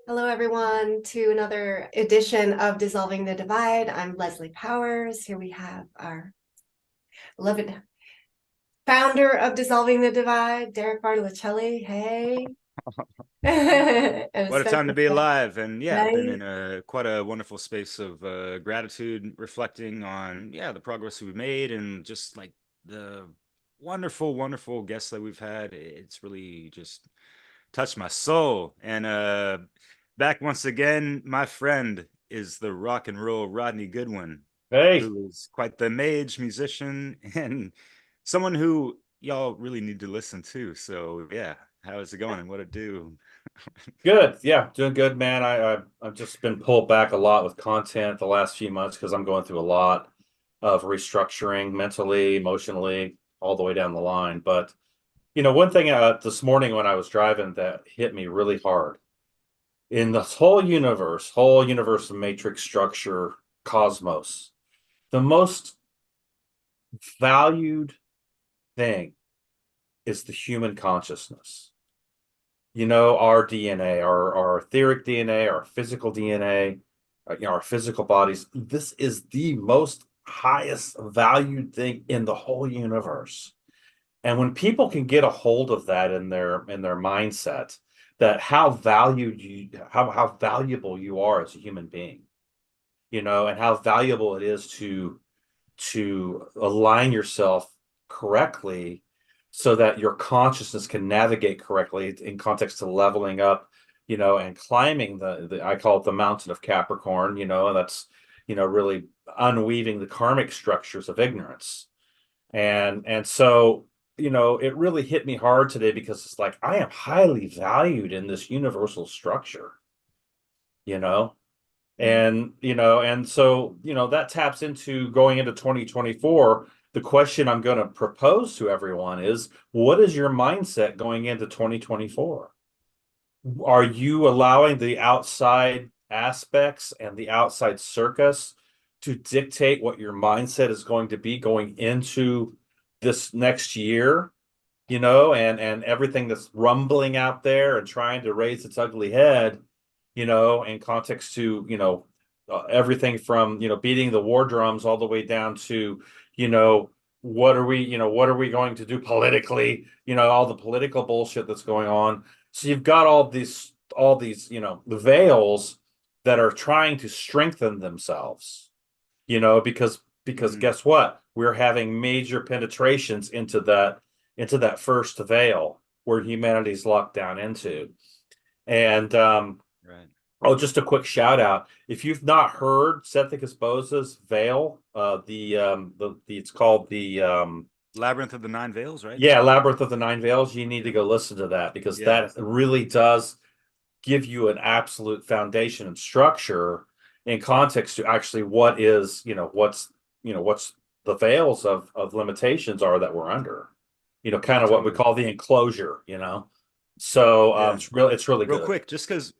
Hello, everyone, to another edition of Dissolving the Divide. I'm Leslie Powers. Here we have our beloved founder of Dissolving the Divide, Derek Bartoluccelli. Hey. And a What a time to special be guest, alive. And yeah, I've been right? in a quite a wonderful space of gratitude, reflecting on, the progress we've made and just like the wonderful, wonderful guests that we've had. It's really just touched my soul. And back once again, my friend is the rock and roll Rodney Goodwin, Hey, who is quite the mage, musician, and someone who y'all really need to listen to. So yeah, how is it going and what it do? good. Yeah, doing good, man. I've just been pulled back a lot with content the last few months because I'm going through a lot of restructuring mentally, emotionally, all the way down the line. But one thing this morning when I was driving that hit me really hard in this whole universe of matrix structure, cosmos, the most valued thing is the human consciousness. Our DNA, our etheric DNA, our physical DNA, our physical bodies. This is the most highest valued thing in the whole universe. And when people can get a hold of that in their mindset, that how valuable you are as a human being, and how valuable it is to align yourself correctly so that your consciousness can navigate correctly in context to leveling up, and climbing the I call it the mountain of Capricorn, and that's, really unweaving the karmic structures of ignorance. And so, it really hit me hard today because it's like I am highly valued in this universal structure, you know and so, that taps into going into 2024. The question I'm going to propose to everyone is, what is your mindset going into 2024? Are you allowing the outside aspects and the outside circus to dictate what your mindset is going to be going into this next year? And everything that's rumbling out there and trying to raise its ugly head, in context to, everything from, beating the war drums all the way down to, what are we going to do politically, all the political bullshit that's going on. So you've got all these, the veils that are trying to strengthen themselves, because Mm, guess what? We're having major penetrations into that first veil where humanity's locked down into. And right. oh, just a quick shout out. If you've not heard Sethic Esposa's Veil, the it's called the Labyrinth of the Nine Veils, right? yeah, Labyrinth of the Nine Veils. You need to Yeah. go listen to that because Yeah. that really does give you an absolute foundation and structure in context to actually what's the veils of limitations are that we're under. Kind of what we Totally. call the enclosure. So Yeah. it's really Real good. quick, just because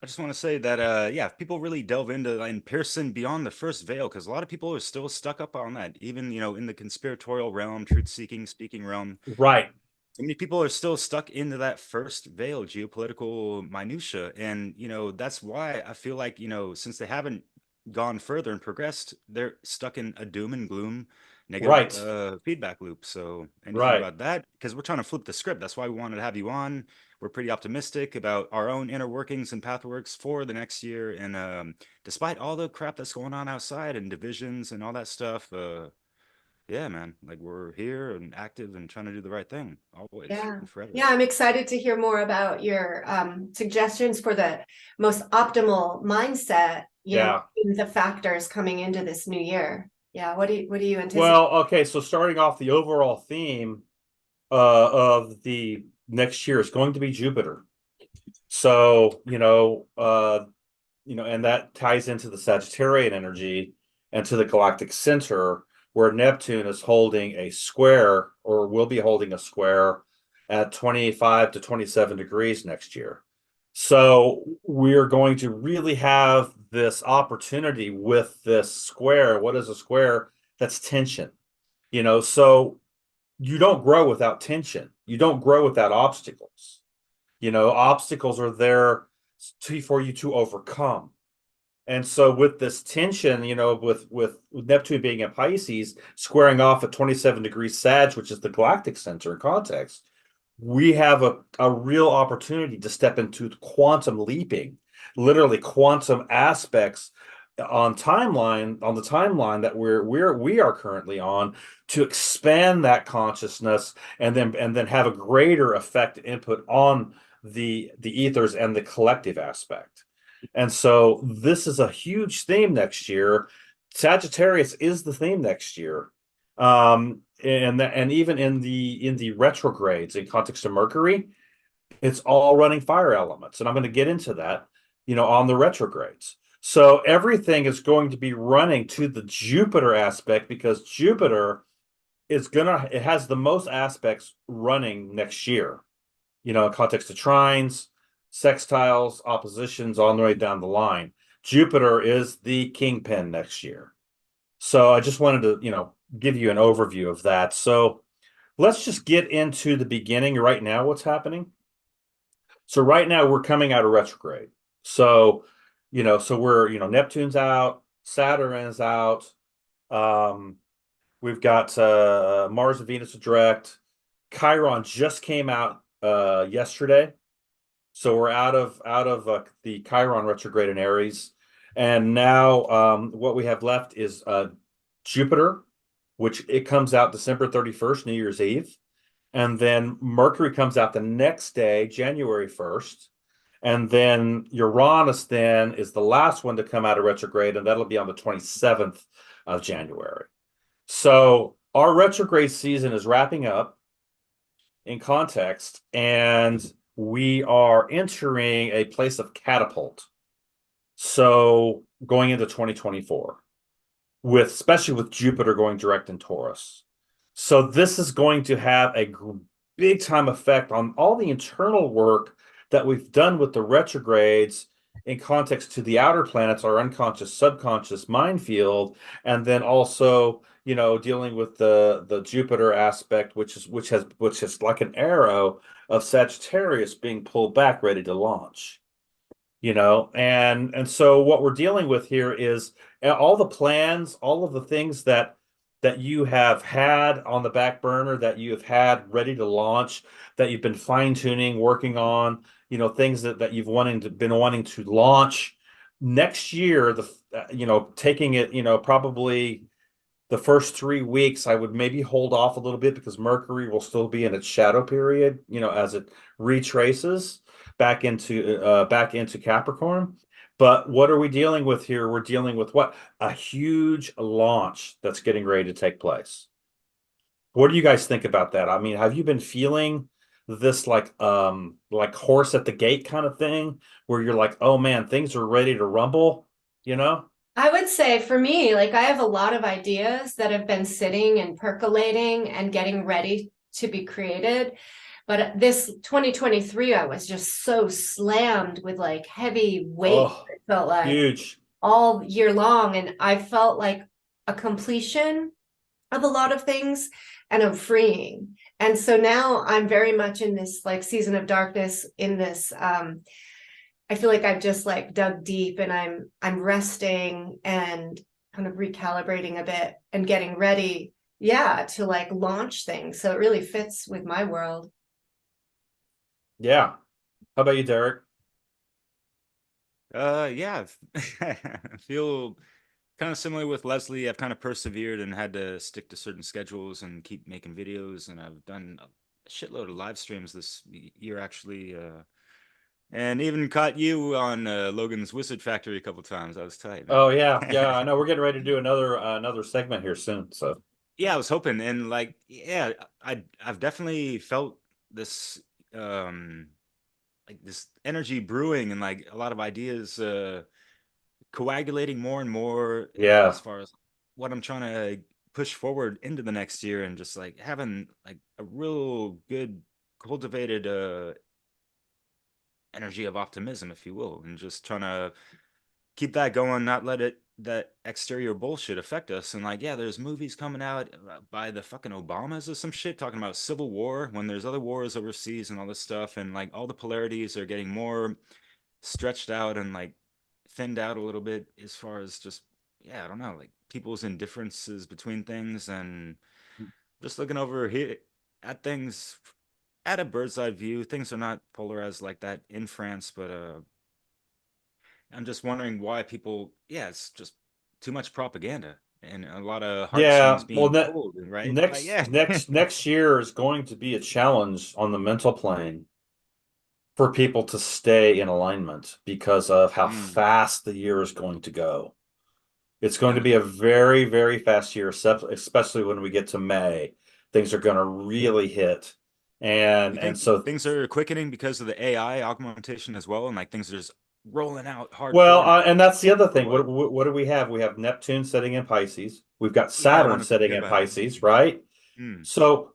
I just want to say that, yeah, if people really delve into and piercing beyond the first veil, because a lot of people are still stuck up on that, even, in the conspiratorial realm, truth seeking, speaking realm. Right. So many people are still stuck into that first veil, geopolitical minutia. And, that's why I feel like, since they haven't gone further and progressed, they're stuck in a doom and gloom negative Right. feedback loop. So anything Right. about that? Because we're trying to flip the script. That's why we wanted to have you on. We're pretty optimistic about our own inner workings and pathworks for the next year. And despite all the crap that's going on outside and divisions and all that stuff, yeah, man, like we're here and active and trying to do the right thing always Yeah. and forever. Yeah, I'm excited to hear more about your suggestions for the most optimal mindset, Yeah. in the factors coming into this new year. Yeah, what do you anticipate? Well, okay, so starting off, the overall theme of the next year is going to be Jupiter. So, and that ties into the Sagittarian energy and to the galactic center, where Neptune is holding a square, or will be holding a square at 25 to 27 degrees next year. So we're going to really have this opportunity with this square. What is a square? That's tension. So you don't grow without tension. You don't grow without obstacles. Obstacles are there for you to overcome. And so with this tension, with Neptune being in Pisces, squaring off at 27 degrees Sag, which is the galactic center in context, we have a real opportunity to step into quantum leaping, literally quantum aspects on the timeline that we are currently on, to expand that consciousness and then have a greater effect input on the ethers and the collective aspect. And so this is a huge theme next year. Sagittarius is the theme next year. And even in the retrogrades in context of Mercury, it's all running fire elements. And I'm going to get into that, on the retrogrades. So everything is going to be running to the Jupiter aspect, because Jupiter it has the most aspects running next year, in context of trines, sextiles, oppositions, all the way down the line. Jupiter is the kingpin next year. So I just wanted to, give you an overview of that. So let's just get into the beginning right now, what's happening. So right now we're coming out of retrograde. So, we're, Neptune's out, Saturn is out. We've got Mars and Venus are direct. Chiron just came out yesterday. So we're out of the Chiron retrograde in Aries. And now what we have left is Jupiter, which it comes out December 31st, New Year's Eve. And then Mercury comes out the next day, January 1st. And then Uranus then is the last one to come out of retrograde, and that'll be on the 27th of January. So our retrograde season is wrapping up in context, and we are entering a place of catapult. So going into 2024, especially with Jupiter going direct in Taurus. So this is going to have a big time effect on all the internal work that we've done with the retrogrades in context to the outer planets, our unconscious, subconscious mind field, and then also, dealing with the Jupiter aspect, which is like an arrow of Sagittarius being pulled back, ready to launch. And so what we're dealing with here is all the plans, all of the things that you have had on the back burner, that you have had ready to launch, that you've been fine-tuning, working on, things that you've been wanting to launch next year. Taking it, probably the first 3 weeks, I would maybe hold off a little bit, because Mercury will still be in its shadow period, as it retraces back into Capricorn. But what are we dealing with here? We're dealing with what? A huge launch that's getting ready to take place. What do you guys think about that? I mean, have you been feeling this like horse at the gate kind of thing, where you're like, oh man, things are ready to rumble, I would say for me, like, I have a lot of ideas that have been sitting and percolating and getting ready to be created. But this 2023, I was just so slammed with like heavy weight. Oh, It felt like huge. all year long. And I felt like a completion of a lot of things and of freeing. And so now I'm very much in this like season of darkness, in this I feel like I've just like dug deep, and I'm resting and kind of recalibrating a bit and getting ready, to like launch things. So it really fits with my world. Yeah. How about you, Derek? Yeah, I feel kind of similar with Leslie. I've kind of persevered and had to stick to certain schedules and keep making videos, and I've done a shitload of live streams this year, actually. And even caught you on Logan's Wizard Factory a couple times. That was tight, man. Oh yeah, yeah. I know we're getting ready to do another segment here soon. So Yeah, I was hoping, and like, yeah, I've definitely felt this like this energy brewing, and like a lot of ideas coagulating more and more, as yeah, far as what I'm trying to push forward into the next year, and just like having like a real good cultivated energy of optimism, if you will, and just trying to keep that going, not let that exterior bullshit affect us. And like, yeah, there's movies coming out by the fucking Obamas or some shit talking about civil war when there's other wars overseas and all this stuff, and like all the polarities are getting more stretched out and like thinned out a little bit as far as just, yeah, I don't know, like people's indifferences between things, and just looking over here at things at a bird's eye view. Things are not polarized like that in France, but I'm just wondering why people, yeah, it's just too much propaganda and a lot of Yeah, heartstrings well, being pulled, right? Like, yeah. next year is going to be a challenge on the mental plane for people to stay in alignment because of how Mm, fast the year is going to go. It's going to yeah. be a very, very fast year, especially when we get to May. Things are going to really hit. You And think so, things are quickening because of the AI augmentation as well, and like things are just rolling out well, hardcore now, and that's the other or thing. what? What do we have? We have Neptune sitting in Pisces. We've got Yeah, I Saturn wanted to sitting forget in about it. Pisces, right? Mm, So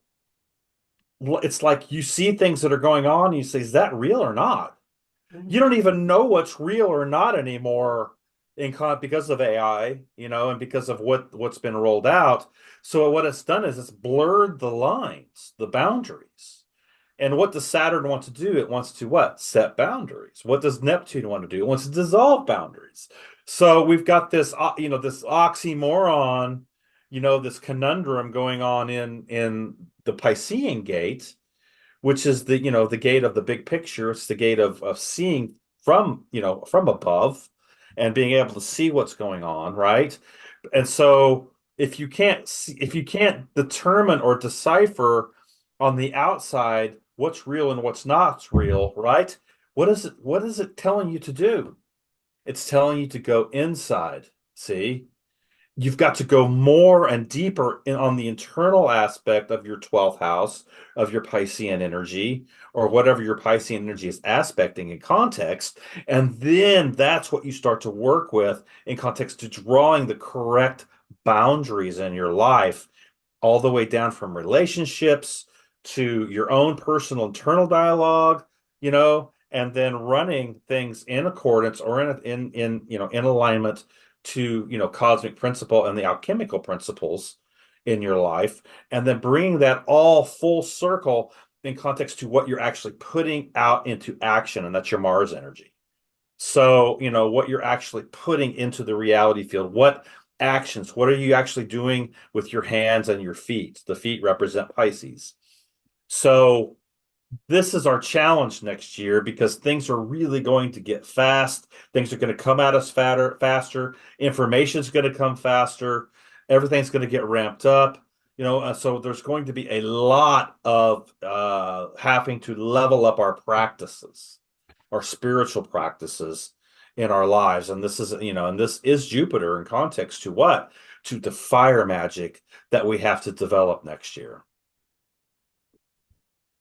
it's like you see things that are going on, and you say, is that real or not? You Mhm. don't even know what's real or not anymore because of AI, and because of what's been rolled out. So what it's done is it's blurred the lines, the boundaries. And what does Saturn want to do? It wants to what? Set boundaries. What does Neptune want to do? It wants to dissolve boundaries. So we've got this oxymoron, this conundrum going on in the Piscean gate, which is the gate of the big picture. It's the gate of seeing from above and being able to see what's going on, right? And so if you can't determine or decipher on the outside what's real and what's not real, right? What is it telling you to do? It's telling you to go inside. See? You've got to go more and deeper on the internal aspect of your 12th house, of your Piscean energy, or whatever your Piscean energy is aspecting in context. And then that's what you start to work with in context to drawing the correct boundaries in your life, all the way down from relationships to your own personal internal dialogue, and then running things in accordance or in alignment to cosmic principle and the alchemical principles in your life, and then bringing that all full circle in context to what you're actually putting out into action, and that's your Mars energy. So, what you're actually putting into the reality field, what actions, what are you actually doing with your hands and your feet? The feet represent Pisces. So, this is our challenge next year because things are really going to get fast. Things are going to come at us faster. Information is going to come faster. Everything's going to get ramped up. So there's going to be a lot of having to level up our practices, our spiritual practices in our lives. And this is Jupiter in context to what? To the fire magic that we have to develop next year.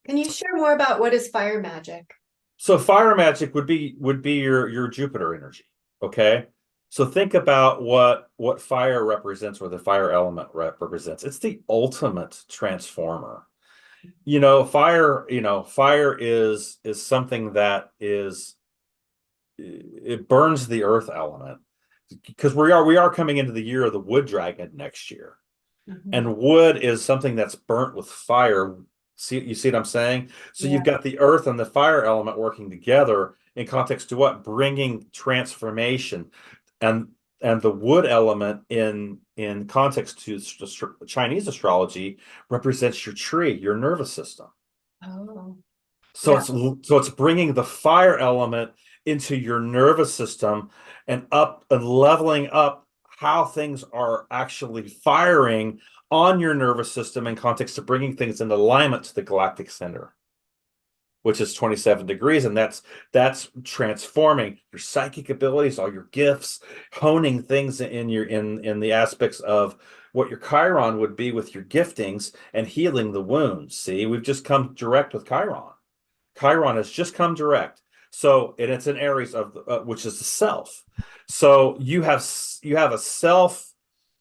Can you share more about what is fire magic? So fire magic would be your Jupiter energy. Okay. So think about what fire represents, or the fire element represents. It's the ultimate transformer. Fire is something that it burns the earth element, because we are coming into the year of the wood dragon next year. Mhm. And wood is something that's burnt with fire. You see what I'm saying? So Yeah. you've got the earth and the fire element working together in context to what? Bringing transformation. And the wood element in context to Chinese astrology represents your tree, your nervous system. Oh, So yeah. it's bringing the fire element into your nervous system and up and leveling up how things are actually firing on your nervous system in context of bringing things into alignment to the galactic center, which is 27 degrees. And that's transforming your psychic abilities, all your gifts, honing things in the aspects of what your Chiron would be with your giftings, and healing the wounds. See, we've just come direct with Chiron. Chiron has just come direct. So, and it's in Aries of which is the self. So you have a self,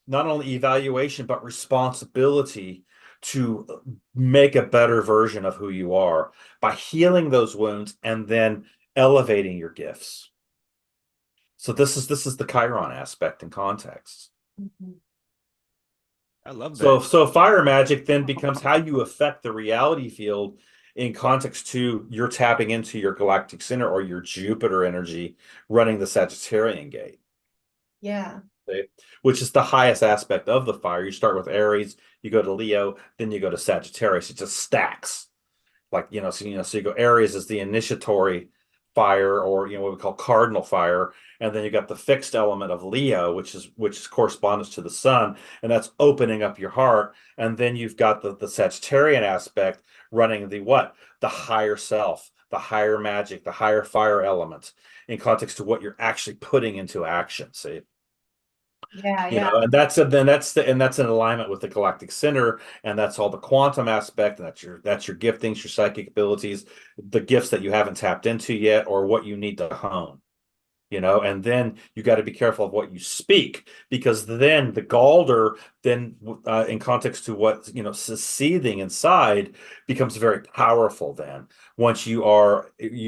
not only evaluation but responsibility to make a better version of who you are by healing those wounds and then elevating your gifts. So this is the Chiron aspect in context. Mhm. I love So that. so fire magic then becomes how you affect the reality field in context to you're tapping into your galactic center or your Jupiter energy running the Sagittarian gate. Yeah. Okay? Which is the highest aspect of the fire. You start with Aries, you go to Leo, then you go to Sagittarius. It just stacks. Like, so you go Aries is the initiatory fire, or what we call cardinal fire, and then you got the fixed element of Leo, which is correspondence to the sun, and that's opening up your heart. And then you've got the Sagittarian aspect running the higher self, the higher magic, the higher fire element in context to what you're actually putting into action. See? Yeah. Yeah. And that's in alignment with the galactic center, and that's all the quantum aspect, and that's your giftings, your psychic abilities, the gifts that you haven't tapped into yet, or what you need to hone. And then you got to be careful of what you speak, because then the galder, then in context to what seething inside, becomes very powerful. Then once you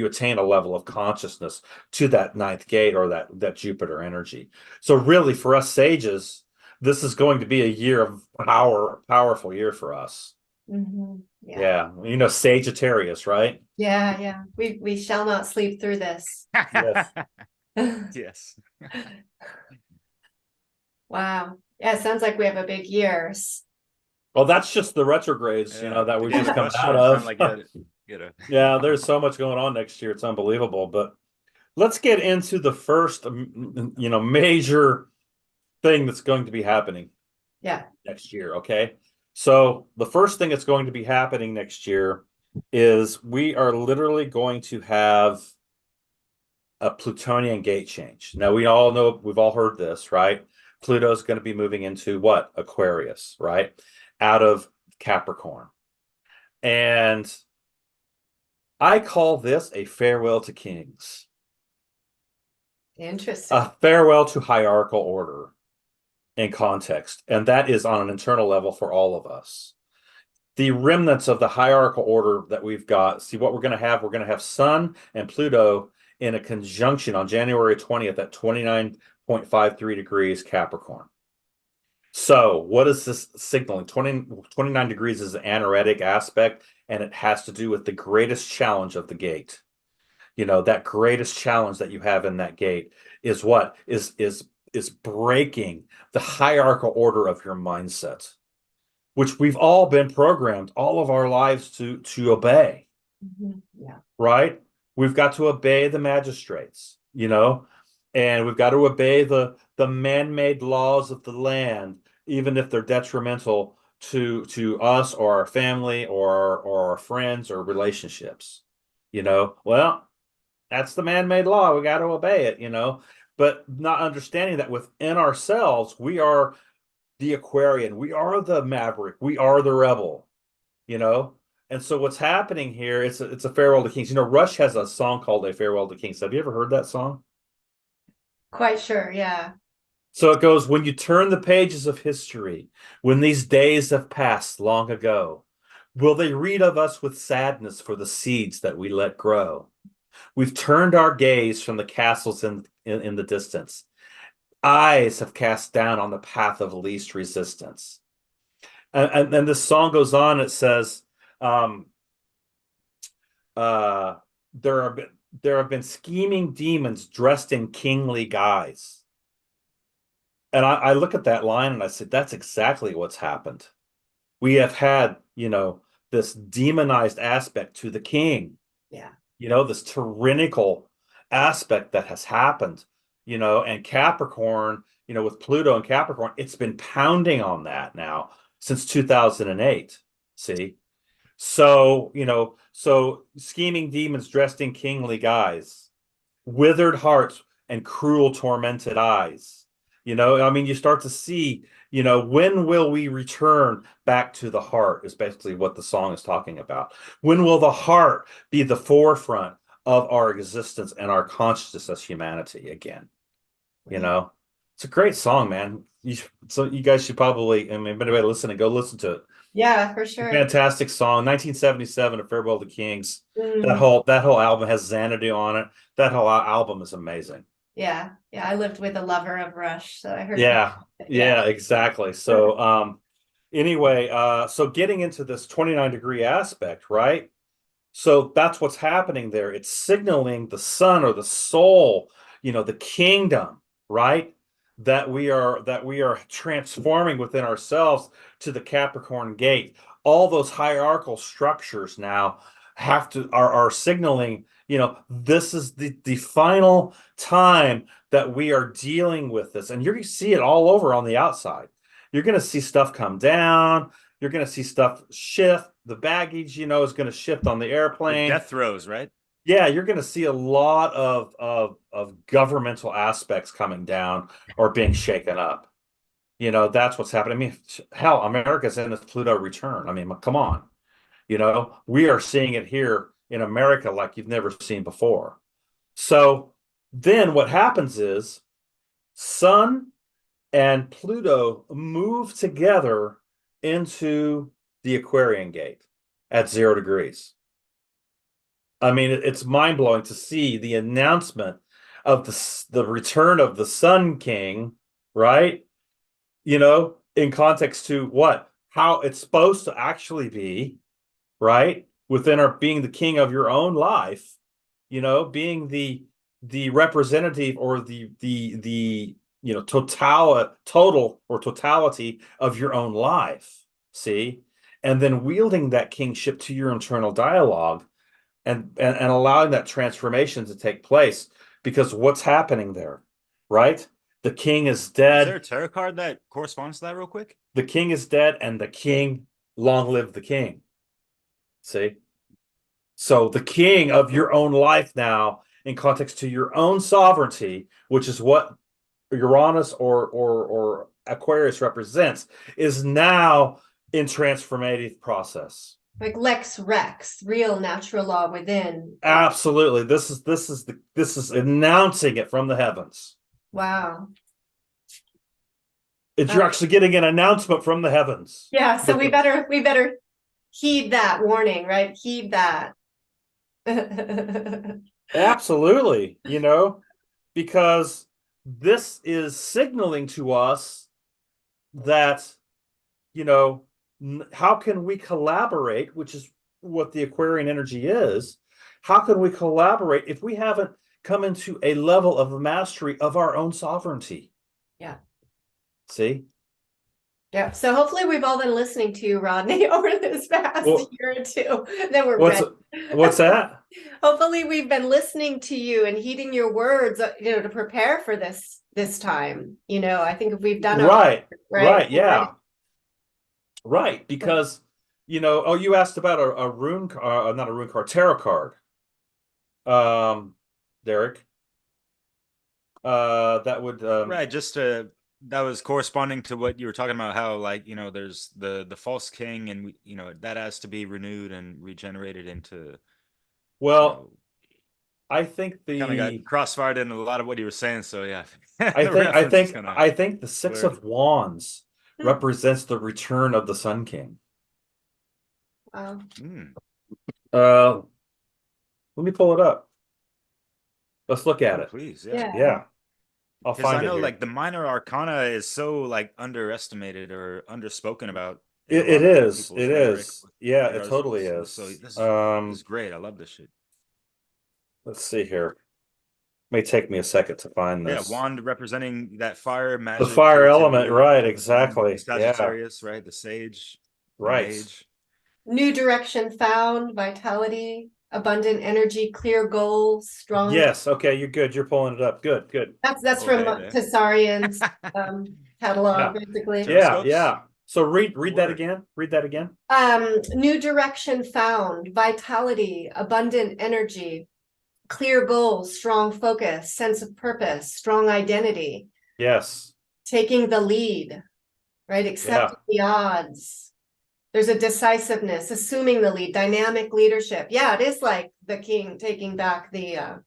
attain a level of consciousness to that ninth gate, or that Jupiter energy. So really, for us sages, this is going to be a year of powerful year for us. Mm-hmm. Yeah. Yeah, Sagittarius, right? Yeah. Yeah. We shall not sleep through this. Yes. Yes. Wow. Yeah, it sounds like we have a big year. Well, that's just the retrogrades, that we've just come out of. Yeah, there's so much going on next year. It's unbelievable. But let's get into the first, major thing that's going to be happening next year. Okay. So the first thing that's going to be happening next year is we are literally going to have a Plutonian gate change. Now, we all know, we've all heard this, right? Pluto's going to be moving into what? Aquarius, right? Out of Capricorn. And I call this a farewell to kings. Interesting. A farewell to hierarchical order in context. And that is on an internal level for all of us. The remnants of the hierarchical order that we've got, see what we're going to have Sun and Pluto in a conjunction on January 20th at 29.53 degrees Capricorn. So what is this signaling? 29 degrees is an anaretic aspect, and it has to do with the greatest challenge of the gate. That greatest challenge that you have in that gate is what? Is breaking the hierarchical order of your mindset, which we've all been programmed all of our lives to obey. Mm-hmm. Yeah. Right? We've got to obey the magistrates, and we've got to obey the man-made laws of the land, even if they're detrimental to us or our family or our friends or relationships. Well, that's the man-made law. We got to obey it, but not understanding that within ourselves, we are the Aquarian, we are the maverick, we are the rebel, And so what's happening here, it's a farewell to kings. Rush has a song called A Farewell to Kings. Have you ever heard that song? Quite sure, yeah. So it goes, when you turn the pages of history, when these days have passed long ago, will they read of us with sadness for the seeds that we let grow? We've turned our gaze from the castles in the distance. Eyes have cast down on the path of least resistance. And then the song goes on, it says, there have been scheming demons dressed in kingly guise. And I look at that line and I said, that's exactly what's happened. We have had, this demonized aspect to the king. Yeah. This tyrannical aspect that has happened, and Capricorn, with Pluto and Capricorn, it's been pounding on that now since 2008. See? So, so scheming demons dressed in kingly guise, withered hearts and cruel, tormented eyes. You start to see, when will we return back to the heart is basically what the song is talking about. When will the heart be the forefront of our existence and our consciousness as humanity again? It's a great song, man. So you guys should probably, if anybody listening, go listen to it. Yeah, for sure. Fantastic song, 1977, A Farewell to Kings. Mm. That whole album has Xanadu on it. That whole album is amazing. Yeah. I lived with a lover of Rush, so I heard. Yeah, exactly. So, anyway, so getting into this 29-degree aspect, right? So that's what's happening there. It's signaling the sun or the soul, the kingdom, right? That we are transforming within ourselves to the Capricorn gate. All those hierarchical structures now are signaling, this is the final time that we are dealing with this. And you're going to see it all over on the outside. You're going to see stuff come down. You're going to see stuff shift. The baggage, is going to shift on the The airplane. death throes, right? Yeah, you're going to see a lot of governmental aspects coming down or being shaken up. That's what's happening. I mean, hell, America's in its Pluto return. I mean, come on. We are seeing it here in America like you've never seen before. So then what happens is Sun and Pluto move together into the Aquarian gate at 0 degrees. I mean, it's mind blowing to see the announcement of the return of the Sun King, right? In context to how it's supposed to actually be, right? Within our being the king of your own life, being the representative or the totality of your own life. See, and then wielding that kingship to your internal dialogue and allowing that transformation to take place, because what's happening there, right? The king is Is there dead. a tarot card that corresponds to that real quick? The king is dead, and the king, long live the king. See? So the king of your own life now, in context to your own sovereignty, which is what Uranus or Aquarius represents, is now in transformative process. Like Lex Rex, real natural law within. Absolutely. This is announcing it from the heavens. Wow. You're actually getting an announcement from the heavens. Yeah, so we better heed that warning, right? Heed that. Absolutely, because this is signaling to us that, how can we collaborate, which is what the Aquarian energy is. How can we collaborate if we haven't come into a level of mastery of our own sovereignty? Yeah. See? Yeah. So hopefully we've all been listening to you, Rodney, over this past year or two. Then we're ready. What's that? Hopefully we've been listening to you and heeding your words, to prepare for this time. I think if we've done right, yeah. Right, because you asked about a rune, not a rune card, tarot card. Derek. That would right, that was corresponding to what you were talking about, how there's the false king, and that has to be renewed and regenerated into. Well, I think kind of got crossfired in a lot of what you were saying, so yeah. I think the Six of Wands represents the return of the Sun King. Let me pull it up. Let's look at it. Please, yeah. I'll find it. I know the minor arcana is so underestimated or underspoken about. It is. Yeah, it totally is. So this is great. I love this shit. Let's see here. May take me a second to find this. Yeah, wand representing that fire magic. The fire element, right? Exactly. Sagittarius, right? The sage, right? The mage. New direction found, vitality, abundant energy, clear goals, strong. Yes. Okay, you're good. You're pulling it up. Good. That's from Tsarian's catalog, basically. Yeah. So read that again. Read that again. New direction found, vitality, abundant energy, clear goals, strong focus, sense of purpose, strong identity. Yes. Taking the lead, right? Accepting the odds. There's a decisiveness, assuming the lead, dynamic leadership. Yeah, it is like the king taking back the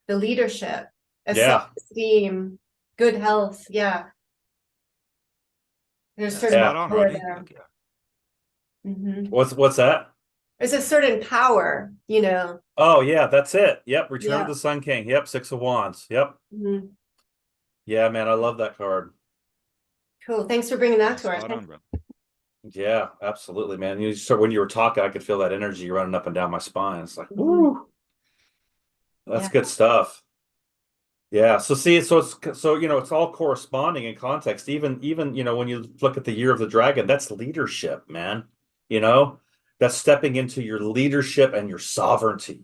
leadership. Self-esteem, good health. Yeah. There's certain power there. What's that? There's a certain power, Oh yeah, that's it. Yep, Return of the Sun King. Yep, Six of Wands. Yep. Yeah, man, I love that card. Cool. Thanks for bringing that to our attention. Yeah, absolutely, man. So when you were talking, I could feel that energy running up and down my spine. It's like, Mhm. woo, that's Yeah. good stuff. Yeah. So see, it's all corresponding in context. Even when you look at the year of the dragon, that's leadership, man. You know, that's stepping into your leadership and your sovereignty,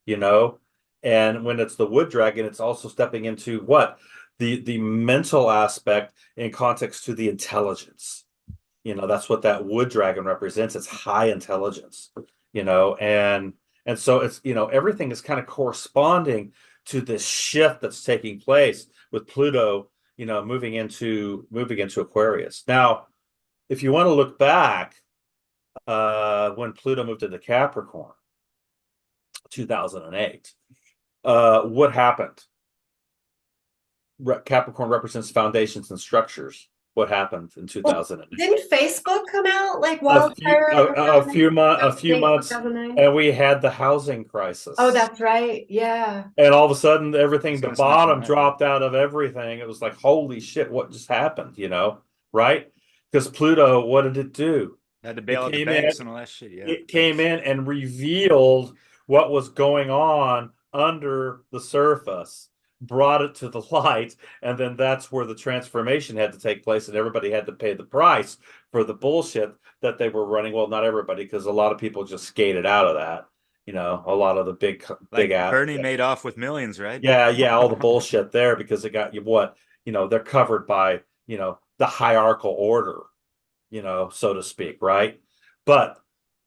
you know. And when it's the wood dragon, it's also stepping into what? The mental aspect in context to the intelligence. That's what that wood dragon represents. It's high intelligence, and so everything is kind of corresponding to this shift that's taking place with Pluto, moving into Aquarius. Now, if you want to look back, when Pluto moved into Capricorn, 2008, what happened? Capricorn represents foundations and structures. What happened in Well, 2008? didn't Facebook come out like A few wildfire a, a around few months a few 2008, months 2009? and we had the housing Oh, crisis, that's right. Yeah. and all of a sudden I everything, was the going to mention bottom that. Yeah. dropped out of everything. It was like, holy shit, what just happened, right? Because Pluto, what did it do? Had to it bail out the came banks in and all that shit. Yeah. it came Thanks. in and revealed what was going on under the surface, brought it to the light, and then that's where the transformation had to take place, and everybody had to pay the price for the bullshit that they were running. Well, not everybody, because a lot of people just skated out of that. A lot of the big Like app. Bernie made off with millions, right? Yeah, all the bullshit there, because it got you what, they're covered by, the hierarchical order, so to speak, right? But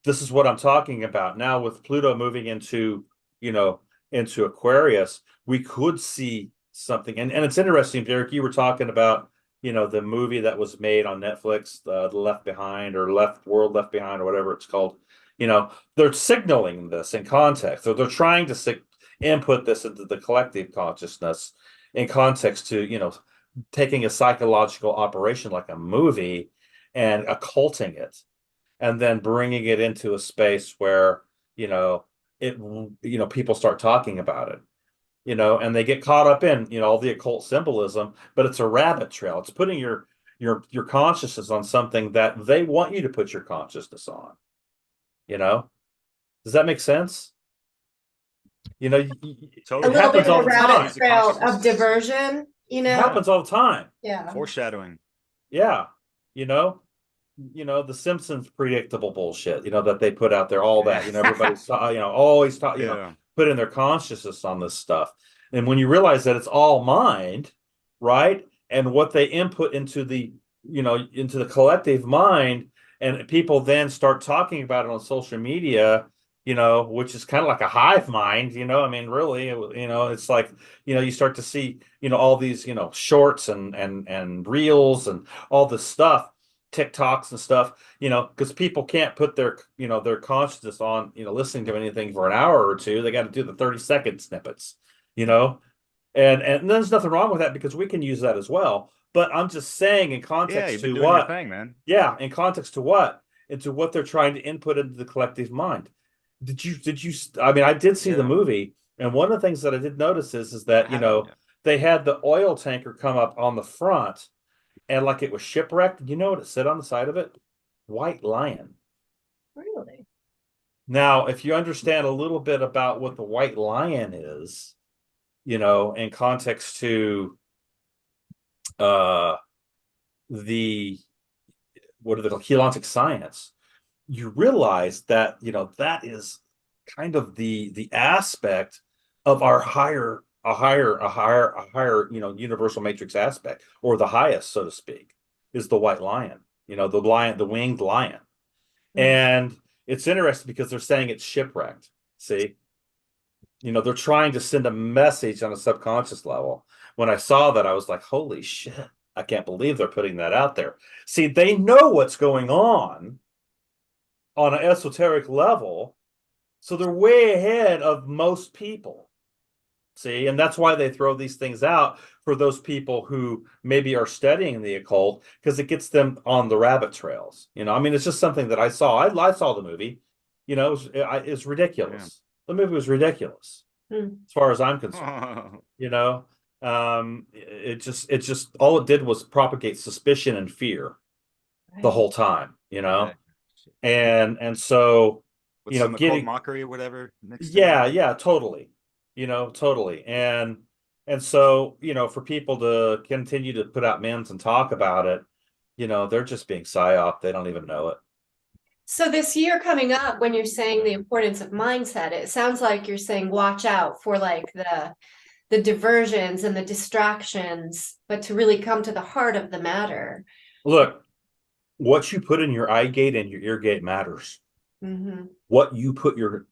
this is what I'm talking about now with Pluto moving you know, into Aquarius. We could see something, and it's interesting, Derek. You were talking about, the movie that was made on Netflix, the Left Behind, or Left Behind, or whatever it's called. They're signaling this in context, or they're trying to input this into the collective consciousness in context to, taking a psychological operation like a movie and occulting it, and then bringing it into a space where you know it people start talking about it, and they get caught up in all the occult symbolism, but it's a rabbit trail. It's putting your consciousness on something that they want you to put your consciousness on. you know does that make sense? A It Totally. little bit happens of all a Yeah. the rabbit time. Use the trail consciousness of diversion, It happens all the time. Yeah. foreshadowing. Yeah. you know the Simpsons predictable bullshit, that they put out there, all that, everybody's, always talk, Yeah. put in their consciousness on this stuff. And when you realize that it's all mind, right? And what they input into the collective mind, and people then start talking about it on social media, which is kind of like a hive mind, I mean, really, it's like, you start to see, all these, shorts and reels and all this stuff, TikToks and stuff, because people can't put their consciousness on, listening to anything for an hour or two. They got to do the 30-second snippets, you know, and there's nothing wrong with that, because we can use that as well. But I'm just saying, in Yeah. context You've been to doing your what, thing, man. yeah, in context to what, into what they're trying to input into the collective mind. Did you, I mean, I did see the Yeah. movie, and one of the things that I did notice is that, I haven't. Yeah. they had the oil tanker come up on the front, and like it was shipwrecked. You know what it said on the side of it? White lion. Really? Now, if you understand a little bit about what the white lion is, in context to uh the what are the helontic science, you realize that, that is kind of the aspect of our higher, universal matrix aspect, or the highest, so to speak, is the white lion, the winged lion. Mm. And it's interesting because they're saying it's shipwrecked. See, they're trying to send a message on a subconscious level. When I saw that, I was like, holy shit, I can't believe they're putting that out there. See, they know what's going on an esoteric level, so they're way ahead of most people. See, and that's why they throw these things out for those people who maybe are studying the occult, because it gets them on the rabbit trails. I mean, it's just something that I saw. I saw the movie. It's Yeah. ridiculous. The movie was ridiculous Mm. as far as I'm concerned. You know, it just all it did was propagate suspicion and fear the Right. whole time. you Yeah. know, and so, With you know, some occult getting, mockery or whatever mixed in yeah, there. yeah, totally, you know, totally. And so, you know, for people to continue to put out memes and talk about it, you know, they're just being psyop. They don't even know it. So this year coming up, when you're saying the importance of mindset, it sounds like you're saying watch out for like the diversions and the distractions, but to really come to the heart of the matter. Look, what you put in your eye gate and your ear gate matters. Mm-hmm. What you put your,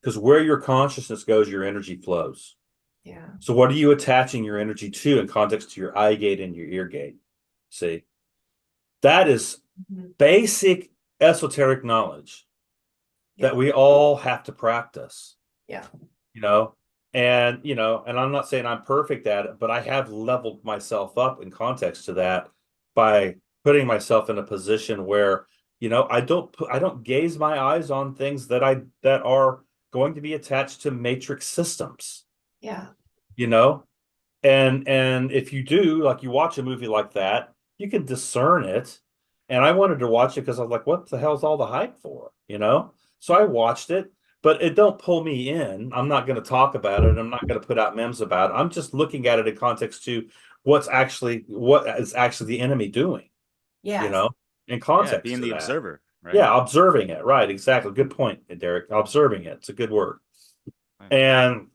because where your consciousness goes, your energy flows. Yeah. So what are you attaching your energy to in context to your eye gate and your ear gate? See, that is Mm-hmm. basic esoteric knowledge Yeah. that we all have to practice, Yeah. you know, and I'm not saying I'm perfect at it, but I have leveled myself up in context to that by putting myself in a position where, you know, I don't gaze my eyes on things that are going to be attached to matrix systems, Yeah. you know. And if you do, like, you watch a movie like that, you can discern it. And I wanted to watch it because I was like, what the hell's all the hype for? You know? So I watched it, but it don't pull me in. I'm not going to talk about it. I'm not going to put out memes about it. I'm just looking at it in context to what is actually the enemy doing, you Yes. know, in Yeah, context being to the that. observer, right? Yeah, observing it. Right, exactly. Good point, Derek. Observing it. It's a good word. Right. And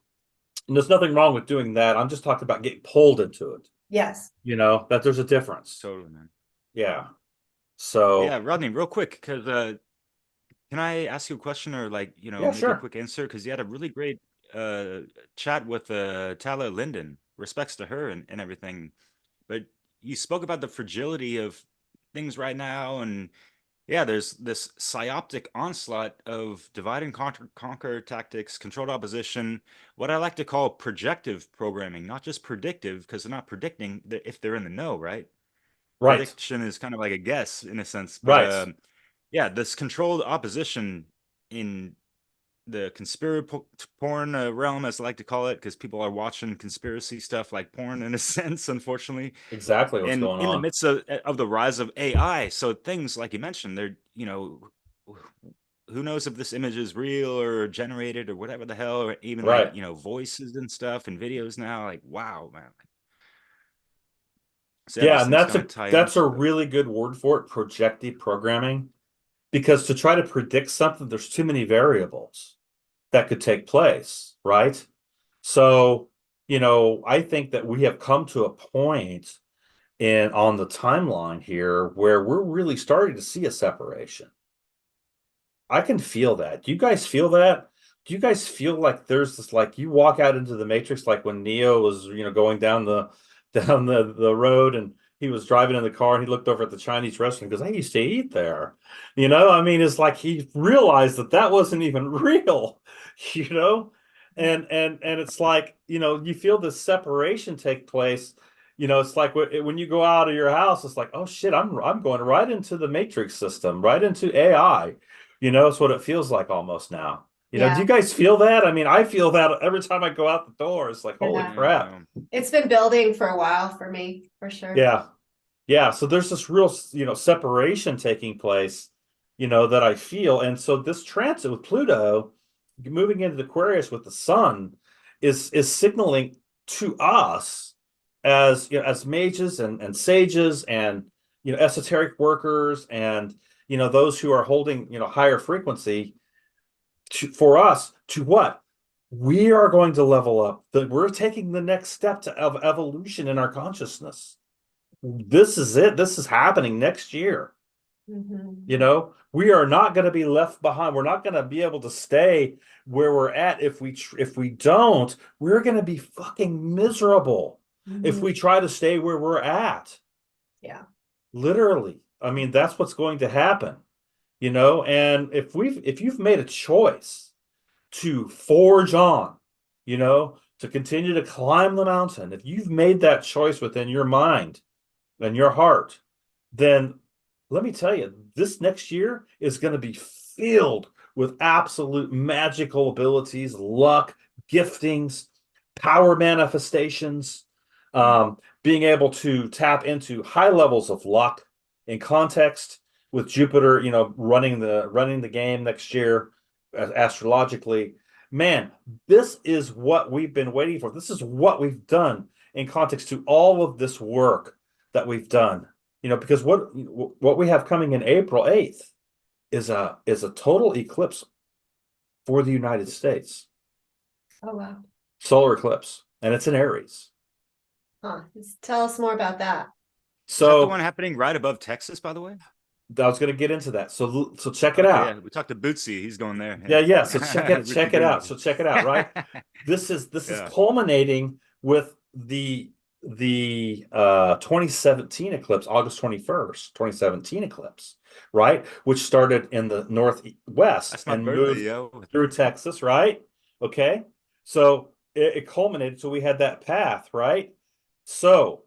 there's nothing wrong with doing that. I'm just talking about getting pulled into it. Yes. You know, that there's a difference. Totally, man. Yeah. So, Yeah, Rodney, real quick, because can I ask you a question or like, yeah, maybe a sure. quick answer? Because you had a really great uh chat with Tala Linden, respects to her and everything. But you spoke about the fragility of things right now, and yeah, there's this psyoptic onslaught of divide and conquer tactics, controlled opposition, what I like to call projective programming, not just predictive, because they're not predicting if they're in the know, right? Right. Prediction is kind of like a guess in a sense, but Right. yeah, this controlled opposition in the conspiracy porn realm, as I like to call it, because people are watching conspiracy stuff like porn in a sense, unfortunately, Exactly what's and going in the on. midst of the rise of AI. So things like you mentioned, they're, who knows if this image is real or generated or whatever the hell, or even like, Right. voices and stuff and videos now, like, wow, man. So yeah, Yeah, those and things kind of tie that's a into it. really good word for it, projective programming, because to try to predict something, there's too many variables that could take place, right? So, you know, I think that we have come to a point in on the timeline here where we're really starting to see a separation. I can feel that. Do you guys feel that? Do you guys feel like there's this, like, you walk out into the Matrix, like when Neo was, you know, going down the road, and he was driving in the car and he looked over at the Chinese restaurant because I used to eat there. You know, I mean, it's like he realized that that wasn't even real, you know? Yeah. And it's like, you know, you feel this separation take place. You know, it's like when you go out of your house, it's like, oh shit, I'm going right into the Matrix system, right into AI. You know, it's what it feels like almost now. You know, do Yeah. you guys feel that? I mean, I feel that every time I go out the door. It's like, holy Yeah. Yeah, crap. no. It's been building for a while for me, for sure. Yeah. Yeah. So there's this real, you know, separation taking place, you know, that I feel. And so this transit with Pluto moving into Aquarius with the sun is signaling to us as, you know, as mages and sages and, you know, esoteric workers and, you know, those who are holding, you know, higher frequency for us to what? We are going to level up. That we're taking the next step of evolution in our consciousness. This is it. This is happening next year. You Mhm. know, we are not going to be left behind. We're not going to be able to stay where we're at if we don't. We're going to be fucking miserable if Mhm. we try to stay where we're at. Yeah. Literally. I mean, that's what's going to happen. You know, and if you've made a choice to forge on, you know, to continue to climb the mountain, if you've made that choice within your mind and your heart, then let me tell you, this next year is going to be filled with absolute magical abilities, luck, giftings, power manifestations, being able to tap into high levels of luck in context with Jupiter, running the game next year, astrologically. Man, this is what we've been waiting for. This is what we've done in context to all of this work that we've done. Because what we have coming in April 8th is a total eclipse for the United States. Oh, wow. Solar eclipse, and it's in Aries. Huh. Tell us more about that. Is that the So one happening right above Texas, by the way? I was going to get into that. So check it Okay, out. yeah, we talked to Bootsy. He's going there. Yeah. So check it Bootsy out. Green. So check it out. Right. This is Yeah. culminating with the 2017 eclipse, August 21st, 2017 eclipse, right? Which started in the northwest That's my and birthday, moved yo. through Texas, right? Okay. So it culminated. So we had that path, right? So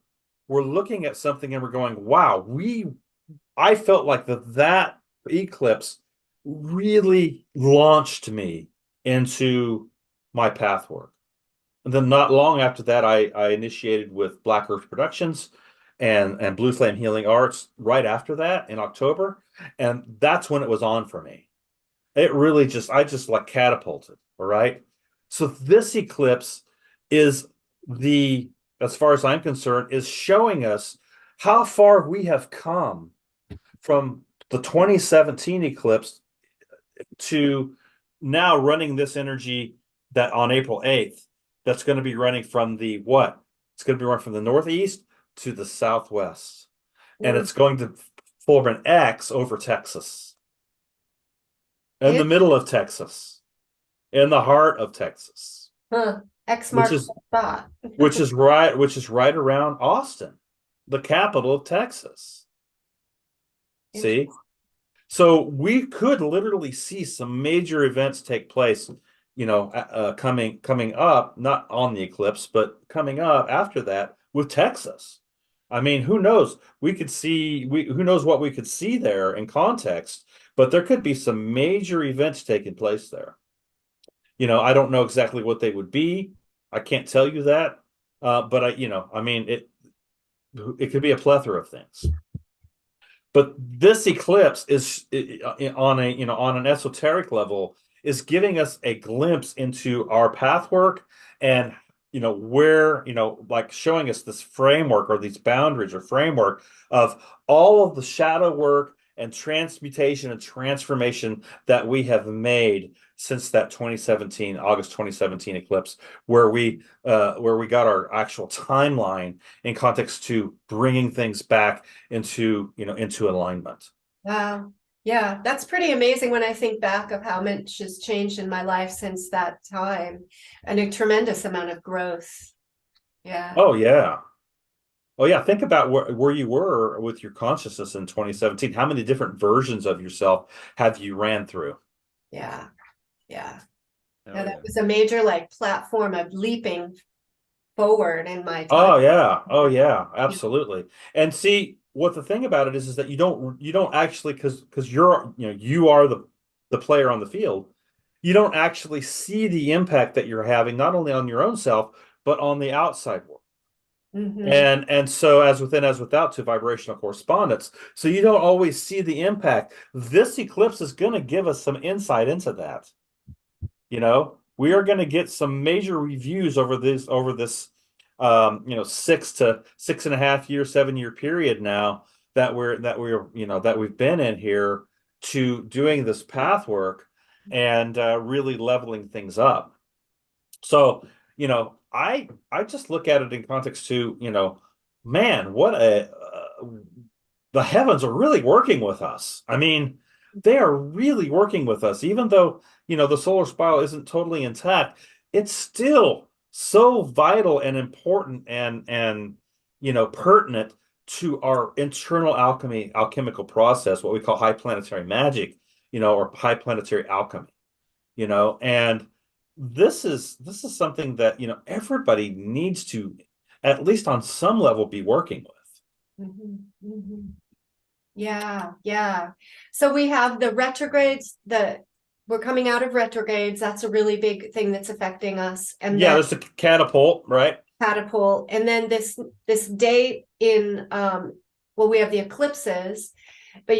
we're looking at something and we're going, wow, I felt like that eclipse really launched me into my path work. And then not long after that, I initiated with Black Earth Productions and Blue Flame Healing Arts right after that in October. And that's when it was on for me. It really I just like catapulted. All right. So this eclipse is as far as I'm concerned, is showing us how far we have come from the 2017 eclipse to now running this energy that on April 8th, that's going to be running from the what? It's going to be running from the northeast to the southwest. And it's going to form an X over Texas. In the middle of Texas. In the heart of Texas. Huh. X marks the spot. which is right around Austin, the capital of Texas. See? So we could literally see some major events take place, coming up, not on the eclipse, but coming up after that with Texas. I mean, who knows? Who knows what we could see there in context, but there could be some major events taking place there. I don't know exactly what they would be. I can't tell you that. But it could be a plethora of things. But this eclipse is on an esoteric level is giving us a glimpse into our path work and where like showing us this framework or these boundaries or framework of all of the shadow work and transmutation and transformation that we have made since that August 2017 eclipse, where we got our actual timeline in context to bringing things back into alignment. Wow. Yeah, that's pretty amazing when I think back of how much has changed in my life since that time, and a tremendous amount of growth. Yeah. Oh yeah. Oh yeah, think about where you were with your consciousness in 2017. How many different versions of yourself have you ran through? Yeah. Yeah. Oh, Yeah, that yeah. was a major platform of leaping forward in my time. Oh yeah. Oh yeah, absolutely. And see, what the thing about it is that you don't actually, because you are the player on the field, you don't actually see the impact that you're having not only on your own self but on the outside world. And so as within as without to vibrational correspondence. So you don't always see the impact. This eclipse is going to give us some insight into that. We are going to get some major reviews over this 6.5 year, 7 year period now that we've been in here to doing this path work and really leveling things up. So, I just look at it in context to, man, the heavens are really working with us. I mean, they are really working with us, even though, the solar spiral isn't totally intact. It's still so vital and important and pertinent to our internal alchemical process, what we call high planetary magic, or high planetary alchemy, and this is something that everybody needs to at least on some level be working with. Yeah. So we have the retrogrades, we're coming out of retrogrades. That's a really big thing that's affecting us. And yeah, then there's a catapult, right? Catapult, and then this date in we have the eclipses, but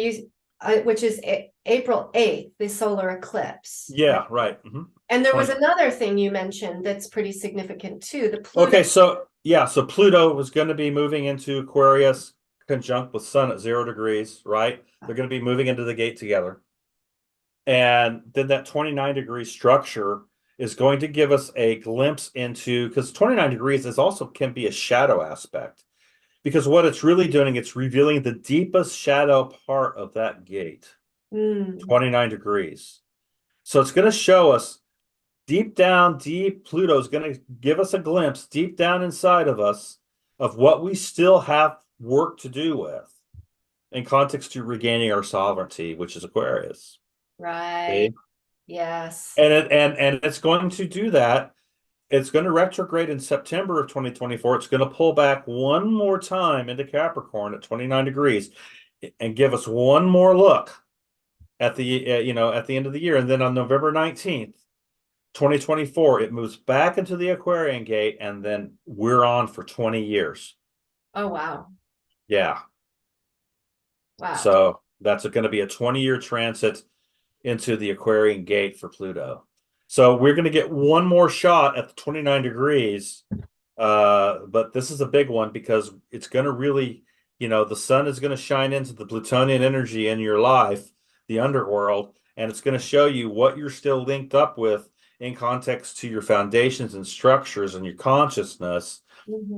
which is April 8th, the solar eclipse. Yeah, right. And there was 20. another thing you mentioned that's pretty significant too. The Pluto. Okay, so yeah, so Pluto was going to be moving into Aquarius conjunct with Sun at 0 degrees, right? They're going to be moving into the gate together. And then that 29-degree structure is going to give us a glimpse into, because 29 degrees is also can be a shadow aspect. Because what it's really doing, it's revealing the deepest shadow part of that gate. 29 degrees. So it's going to show us deep down, Pluto's going to give us a glimpse deep down inside of us of what we still have work to do with in context to regaining our sovereignty, which is Aquarius. Right. See? Yes. And it's going to do that. It's going to retrograde in September of 2024. It's going to pull back one more time into Capricorn at 29 degrees and give us one more look at the at the end of the year. And then on November 19th, 2024, it moves back into the Aquarian gate, and then we're on for 20 years. Oh, wow. Yeah. Wow. So that's going to be a 20-year transit into the Aquarian gate for Pluto. So we're going to get one more shot at the 29 degrees. But this is a big one because it's going to really, the sun is going to shine into the Plutonian energy in your life, the underworld, and it's going to show you what you're still linked up with in context to your foundations and structures and your consciousness,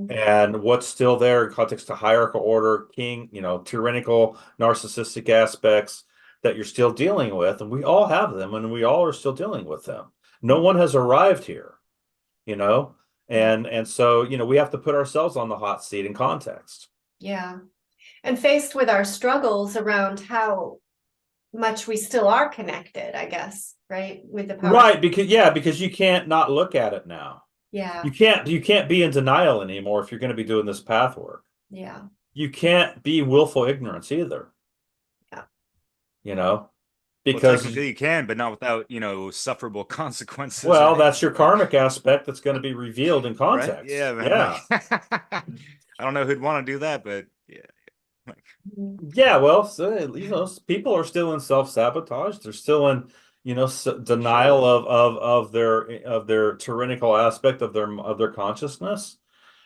and what's still there in context to hierarchical order, king, tyrannical, narcissistic aspects that you're still dealing with. And we all have them, and we all are still dealing with them. No one has arrived here, and so, we have to put ourselves on the hot seat in context. Yeah. And faced with our struggles around how much we still are connected, I guess, right? With the power. Right, because you can't not look at it now. Yeah. You can't be in denial anymore if you're going to be doing this path work. Yeah. You can't be willful ignorance either. Yeah. Because well, technically you can, but not without, sufferable consequences. Well, that's your karmic aspect that's going to be revealed in context. Right? Yeah, man. Yeah. Like, I don't know who'd want to do that, but yeah. Yeah, well, so, people are still in self-sabotage. They're still in, denial of their tyrannical aspect of their consciousness.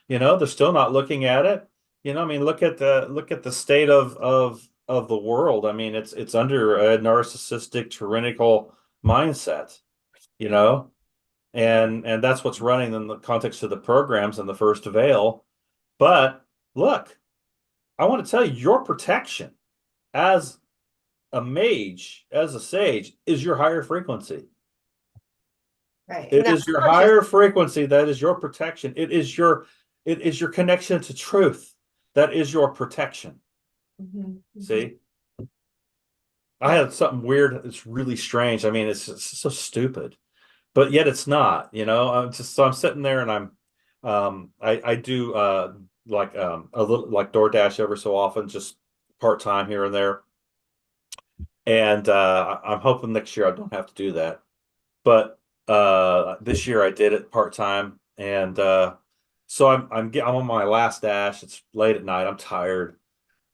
They're still not looking at it. I mean, look at the state of the world. I mean, it's under a narcissistic, tyrannical mindset, and that's what's running in the context of the programs and the first veil. But look, I want to tell you, your protection as a mage, as a sage, is your higher frequency. Right. It is your higher frequency that is your protection. It is your connection to truth. That is your protection. See? I had something weird. It's really strange. I mean, it's so stupid, but yet it's not, I'm sitting there and I do like a little like DoorDash every so often, just part-time here and there. And I'm hoping next year I don't have to do that. But this year I did it part-time, and so I'm on my last dash. It's late at night. I'm tired,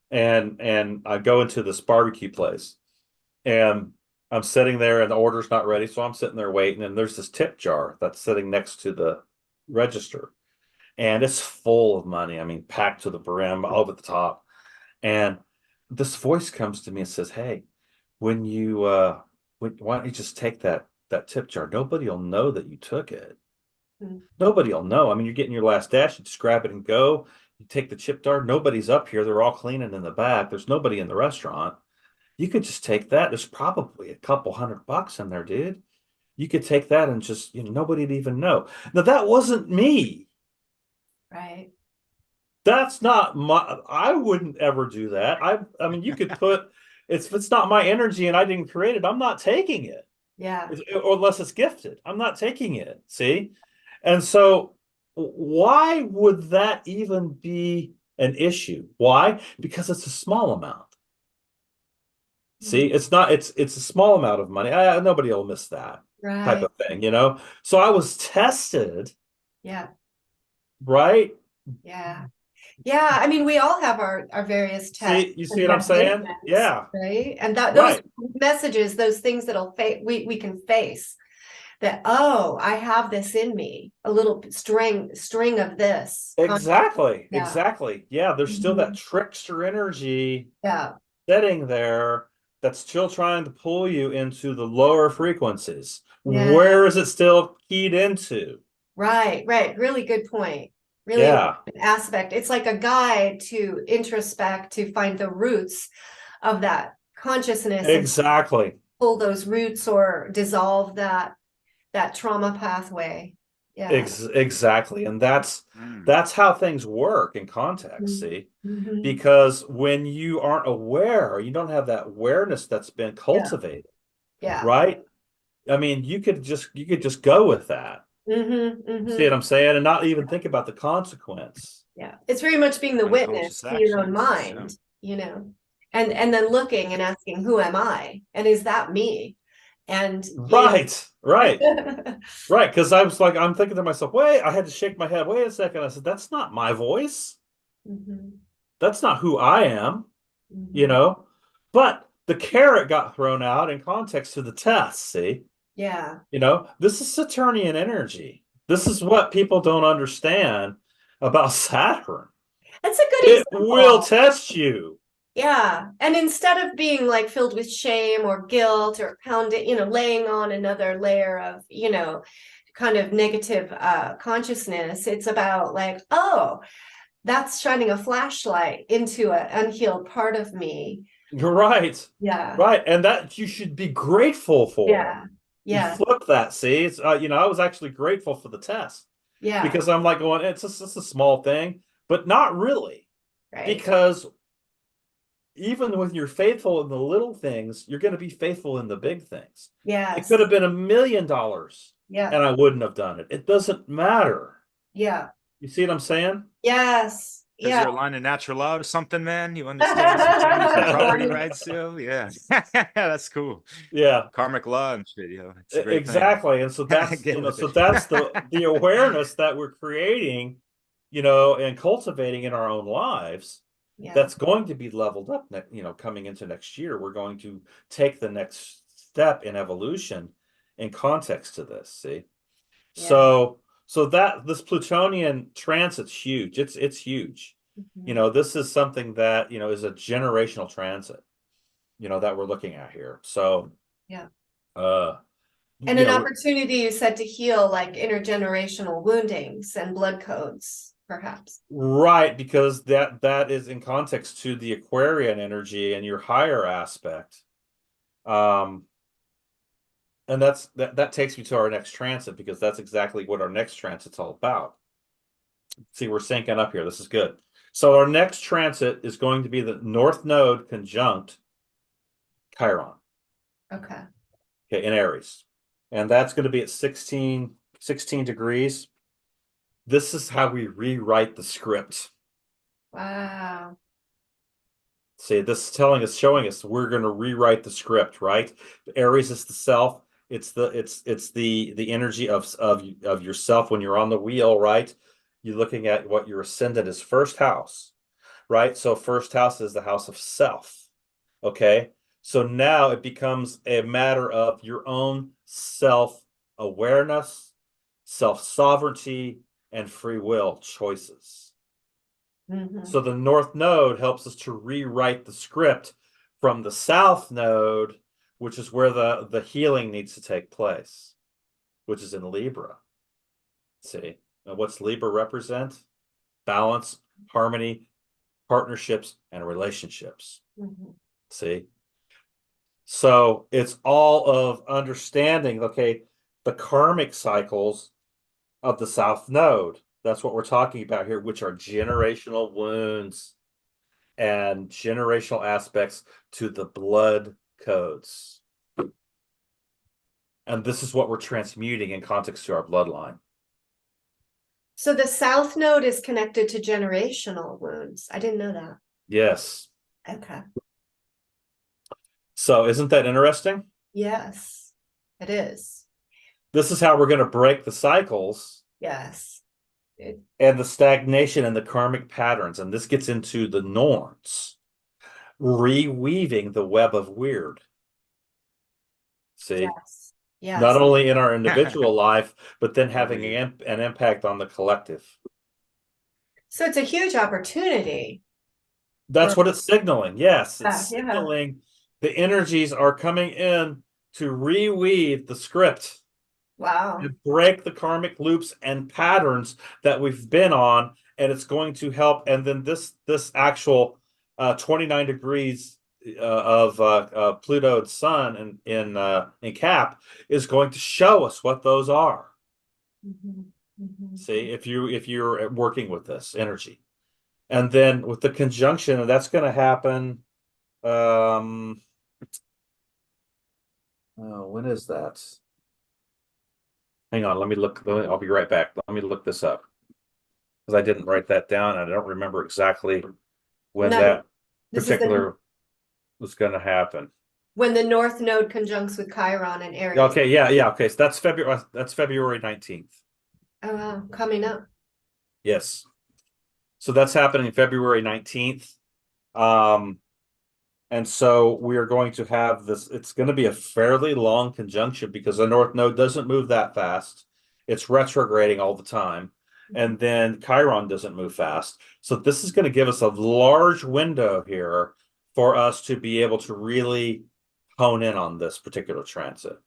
and I go into this barbecue place, and I'm sitting there, and the order's not ready, so I'm sitting there waiting. And there's this tip jar that's sitting next to the register, and it's full of money. I mean, packed to the brim, over the top. And this voice comes to me and says, "Hey, why don't you just take that tip jar? Nobody will know that you took it. Nobody will know. I mean, you're getting your last dash. You just grab it and go. You take the chip jar. Nobody's up here. They're all cleaning in the back. There's nobody in the restaurant. You could just take that. There's probably a couple $100 in there, dude. You could take that and just, nobody'd even know." Now, that wasn't me. Right. That's not I wouldn't ever do that. I mean, you could put, if it's not my energy and I didn't create it, I'm not taking it. Yeah. Or unless it's gifted, I'm not taking it. See? And so why would that even be an issue? Why? Because it's a small amount. See, it's a small amount of money. Nobody will miss that type of thing, So I was tested. Yeah. Right? Yeah. Yeah, I mean, we all have our various tests See, you see and what I'm saying? techniques, Yeah, right? And that those right. messages, those things that'll we can face that, oh, I have this in me, a little string of this. Exactly. Yeah. Exactly. Yeah, there's still that Mhm. trickster energy Yeah. sitting there that's still trying to pull you into the lower frequencies. Yeah. Where is it still keyed into? Right, right. Really good point. Really Yeah, important aspect. It's like a guide to introspect, to find the roots of that consciousness and exactly. pull those roots or dissolve that trauma pathway. Yeah. Exactly. And Mm. that's how things work in context, see? Mm-hmm. Because when you aren't aware, you don't have that awareness that's been Yeah. cultivated, Yeah. right? I mean, you could just go with that. Mm-hmm. See what Mm-hmm. I'm saying? And not even think about the consequence. Yeah. It's very much being the witness Unconscious to your own actions. Yeah. mind, and then looking and asking, who am I? And is that me? And Right, right, right. Because I was like, I'm thinking to myself, wait, I had to shake my head. Wait a second. I said, that's not my voice. Mhm, That's not who I am, you mhm. know? But the carrot got thrown out in context to the test, see? Yeah. This is Saturnian energy. This is what people don't understand about Saturn. That's a good It will example. test you. Yeah. And instead of being like filled with shame or guilt or pounding, laying on another layer of, kind of negative consciousness, it's about like, oh, that's shining a flashlight into an unhealed part of me. You're right. Yeah. Right. And that you should be grateful for. Yeah. You Yeah. flip that, see? I was actually grateful for the test Yeah. because I'm like going, it's just a small thing, but not really. Right. Because even when you're faithful in the little things, you're going to be faithful in the big things. It Yes. could have been $1 million Yeah. and I wouldn't have done it. It doesn't matter. Yeah. You see what I'm saying? Yes. Is Yeah. there a line of natural law or something, man? You understand Saturn some property rights, yo? Yeah. That's cool. Yeah, Karmic law and shit, yo. It's a great thing. exactly. And so that's, Get with so it. that's the awareness that we're creating, and cultivating in our own lives. Yeah. That's going to be leveled up, coming into next year. We're going to take the next step in evolution in context to this. See, Yeah. so that this Plutonian transit's huge. It's huge. Mhm. This is something that is a generational transit. That we're looking at here. So, Yeah. uh, And an opportunity, you said, to heal like intergenerational woundings and blood codes, perhaps. right, because that is in context to the Aquarian energy and your higher aspect. Um, and that takes me to our next transit because that's exactly what our next transit's all about. See, we're syncing up here. This is good. So our next transit is going to be the North Node conjunct Chiron, Okay. okay, in Aries. And that's going to be at 16 degrees. This is how we rewrite the script. Wow. See, this is showing us we're going to rewrite the script, right? Aries is the self. It's the energy of yourself when you're on the wheel, right? You're looking at what your ascendant is, first house, right? So first house is the house of self. Okay. So now it becomes a matter of your own self-awareness, self-sovereignty, and free will choices. Mhm. So the North Node helps us to rewrite the script from the South Node, which is where the healing needs to take place, which is in Libra. See, now what's Libra represent? Balance, harmony, partnerships, and relationships. Mhm. See, so it's all of understanding, okay, the karmic cycles of the South Node. That's what we're talking about here, which are generational wounds and generational aspects to the blood codes. And this is what we're transmuting in context to our bloodline. So the South Node is connected to generational wounds. I didn't know that. Yes. Okay. So isn't that interesting? Yes, it is. This is how we're going to break the cycles Yes. and the stagnation and the karmic patterns, and this gets into the norms, reweaving the web of weird. See, Yes. not Yes. only in our individual life, but then having an impact on the collective. So it's a huge opportunity. That's what it's signaling. Yes, it's Yeah. signaling the energies are coming in to reweave the script, Wow. to break the karmic loops and patterns that we've been on, and it's going to help. And then this actual 29 degrees of Pluto and Sun in Cap is going to show us what those are. Mhm. Mhm. See, if you're working with this energy, and then with the conjunction, that's going to happen. Oh, when is that? Hang on, let me look. I'll be right back. Let me look this up because I didn't write that down. And I don't remember exactly when No, that this is particular was going to happen. when the North Node conjuncts with Chiron and Aries. Okay, yeah. Okay, so that's February. That's February 19th. Oh, wow, coming up. Yes. So that's happening February 19th. And so we are going to have this. It's going to be a fairly long conjunction because the North Node doesn't move that fast. It's retrograding all the time. And then Chiron doesn't move fast. So this is going to give us a large window here for us to be able to really hone in on this particular transit,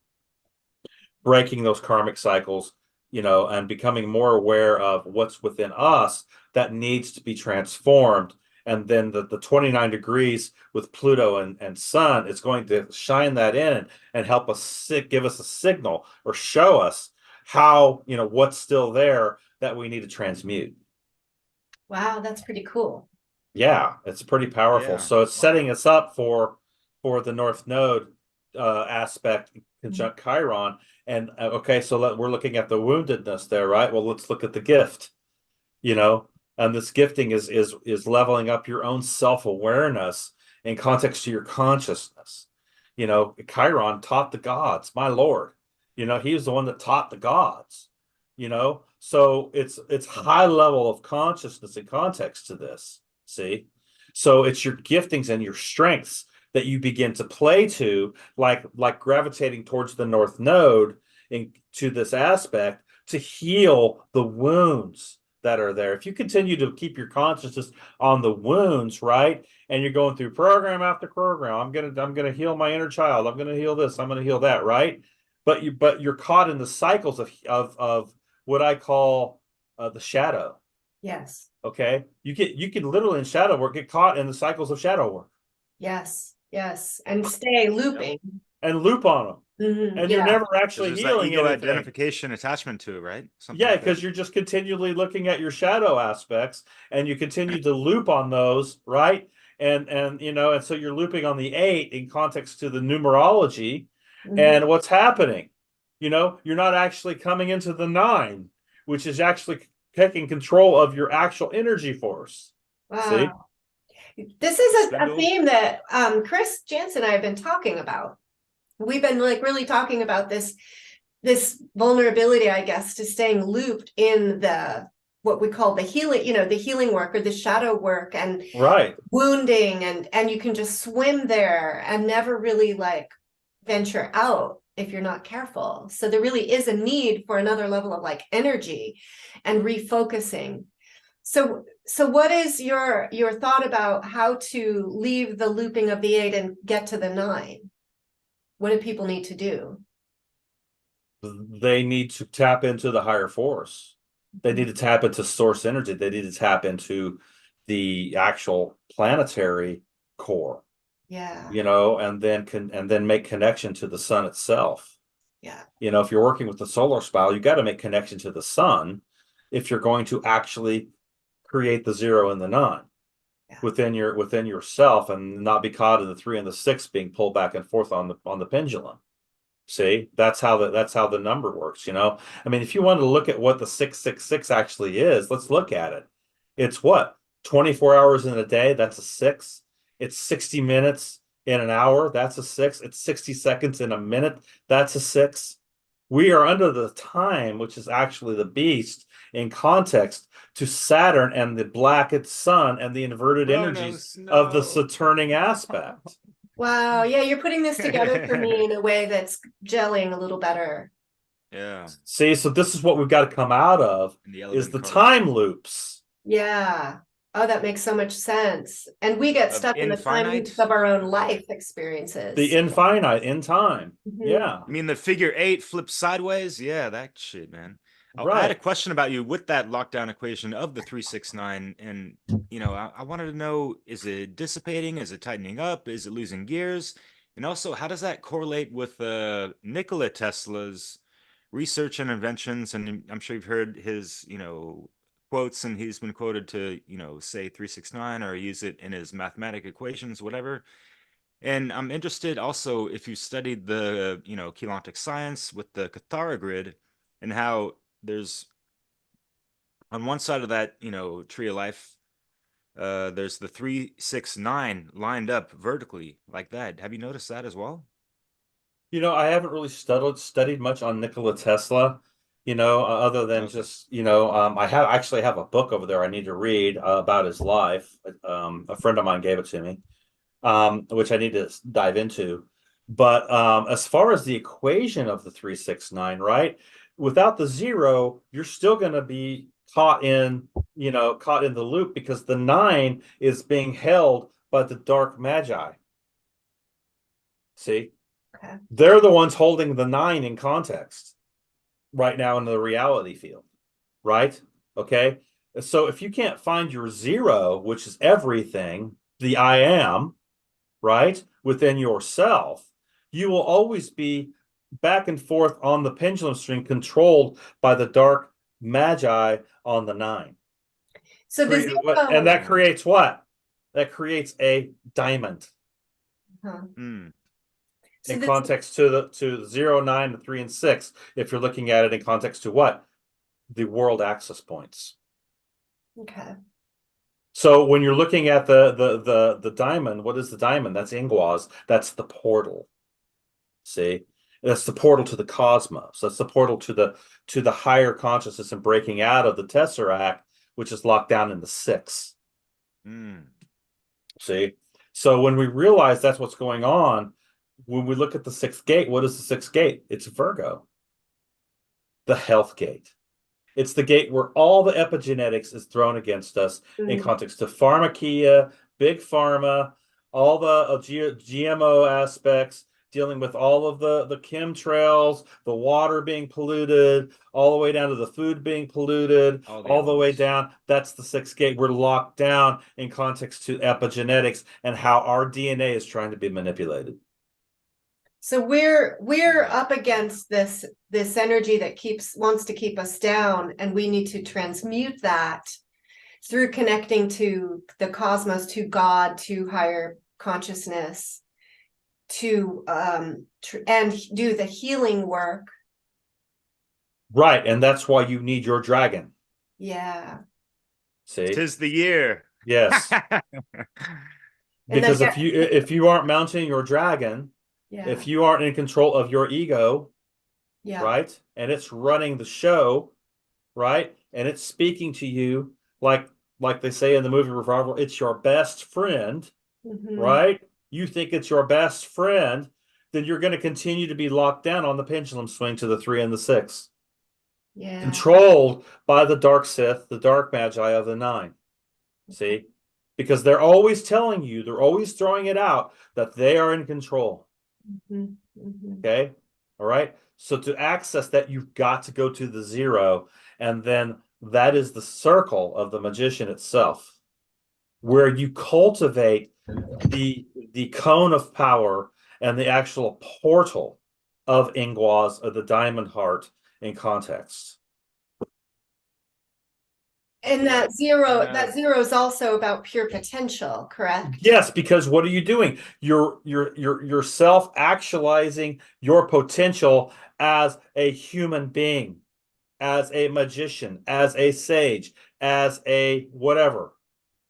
breaking those karmic cycles, and becoming more aware of what's within us that needs to be transformed. And then the 29 degrees with Pluto and Sun is going to shine that in and help us give us a signal or show us how, what's still there that we need to transmute. Wow, that's pretty cool. Yeah, it's pretty powerful. Yeah. So it's setting us up for the North Node aspect conjunct Chiron. And okay, so we're looking at the woundedness there, right? Well, let's look at the gift. And this gifting is leveling up your own self-awareness in context to your consciousness. Chiron taught the gods, my Lord. He was the one that taught the gods. So it's high level of consciousness and context to this. See? So it's your giftings and your strengths that you begin to play to, like gravitating towards the North Node to this aspect to heal the wounds that are there. If you continue to keep your consciousness on the wounds, right, and you're going through program after program, I'm gonna heal my inner child. I'm gonna heal this. I'm gonna heal that, right? But you're caught in the cycles of what I call the shadow. Yes. Okay, you can literally in shadow work get caught in the cycles of shadow work. Yes. Yes. And stay looping. And loop on them. Mhm. And Yeah. you're never 'Cause actually there's that healing ego anything. identification attachment to it, right? Something Yeah, like that. because you're just continually looking at your shadow aspects and you continue to loop on those, right? And so you're looping on the 8 in context to the numerology. Mhm. And what's happening? You're not actually coming into the 9, which is actually taking control of your actual energy force. See? Wow. This is a Spindle. theme that Chris Jansen and I have been talking about. We've been really talking about this vulnerability, I guess, to staying looped in what we call the healing, the healing work or the shadow work and Right. wounding, and you can just swim there and never really venture out if you're not careful. So there really is a need for another level of energy and refocusing. So what is your thought about how to leave the looping of the 8 and get to the 9? What do people need to do? They need to tap into the higher force. They need to tap into source energy. They need to tap into the actual planetary core. Yeah. And then make connection to the sun itself. Yeah. If you're working with the solar spiral, you got to make connection to the sun if you're going to actually create the 0 and the 9 within yourself and not be caught in the 3 and the 6 being pulled back and forth on the pendulum. See, that's how the number works. I mean, if you want to look at what the 666 actually is, let's look at it. It's what, 24 hours in a day? That's a 6. It's 60 minutes in an hour. That's a 6. It's 60 seconds in a minute. That's a 6. We are under the time, which is actually the beast, in context to Saturn and the blackened sun and the inverted energies Kronos, of the no. Saturning aspect. Wow. Yeah, you're putting this together for me in a way that's gelling a little better. Yeah, See, so this is what we've got to come out of and the is elegant the cards time loops. Yeah. Oh, that makes so much sense. And we get of stuck in the time infinite. loops of our own life experiences. The infinite in time. Mhm. Yeah, I mean, the figure 8 flipped sideways. Yeah, that shit, man. Oh, I had a right. question about you with that lockdown equation of the 369, and I wanted to know: is it dissipating? Is it tightening up? Is it losing gears? And also, how does that correlate with Nikola Tesla's research and inventions? And I'm sure you've heard his, quotes, and he's been quoted to, say 369 or use it in his mathematic equations, whatever. And I'm interested also if you studied the, chelantic science with the Cathara grid and how there's on one side of that, tree of life, there's the 369 lined up vertically like that. Have you noticed that as well? I haven't really studied much on Nikola Tesla, other than Okay. just, I have a book over there I need to read about his life. A friend of mine gave it to me, which I need to dive into. But as far as the equation of the 369, right? Without the zero, you're still going to be caught in the loop because the nine is being held by the dark magi. See? Okay. They're the ones holding the nine in context right now in the reality field, right? Okay. So if you can't find your zero, which is everything, the I am, right, within yourself, you will always be back and forth on the pendulum string controlled by the dark magi on the nine. So the And zero. that creates what? That creates a diamond Huh. Hmm. So in this. context to the 0, 9, the 3, and 6. If you're looking at it in context to what? The world access points. Okay. So when you're looking at the diamond, what is the diamond? That's Ingwaz. That's the portal. See? That's the portal to the cosmos. That's the portal to the higher consciousness and breaking out of the Tesseract, which is locked down in the 6. Hmm. See? So when we realize that's what's going on, when we look at the 6th gate, what is the 6th gate? It's Virgo, the health gate. It's the gate where all the epigenetics is thrown against us in Mm. context to pharmakia, big pharma, all the GMO aspects, dealing with all of the chemtrails, the water being polluted, all the way down to the food being polluted, All the all the way elements. down. That's the 6th gate. We're locked down in context to epigenetics and how our DNA is trying to be manipulated. So we're up against this energy that wants to keep us down, and we need to transmute that through connecting to the cosmos, to God, to higher consciousness, to and do the healing work. Right. And that's why you need your dragon. Yeah. See? 'Tis the year. Yes. And then Because if you aren't mounting your dragon, yeah, if you aren't in control of your ego, yeah. right, and it's running the show, right, and it's speaking to you like they say in the movie Revival, it's your best friend, Mhm. right? You think it's your best friend, then you're going to continue to be locked down on the pendulum swing to the 3 and the 6, Yeah. controlled by the dark Sith, the dark magi of the 9. See? Because they're always telling you, they're always throwing it out that they are in control. Mhm. Mhm. Okay. All right. So to access that, you've got to go to the 0. And then that is the circle of the magician itself, where you cultivate the cone of power and the actual portal of Ingwaz of the diamond heart in context. And Yeah. And that zero is also about pure potential, correct? Yes, because what are you doing? You're self-actualizing your potential as a human being, as a magician, as a sage, as a whatever.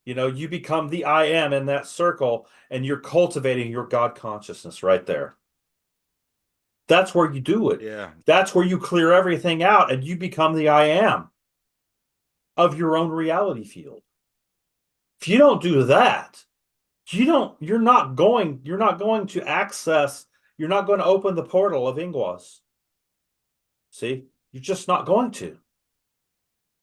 You become the I am in that circle, and you're cultivating your God consciousness right there. That's where you do it. Yeah. That's where you clear everything out and you become the I am of your own reality field. If you don't do that, you're not going to access, you're not going to open the portal of Ingwas. See? You're just not going to,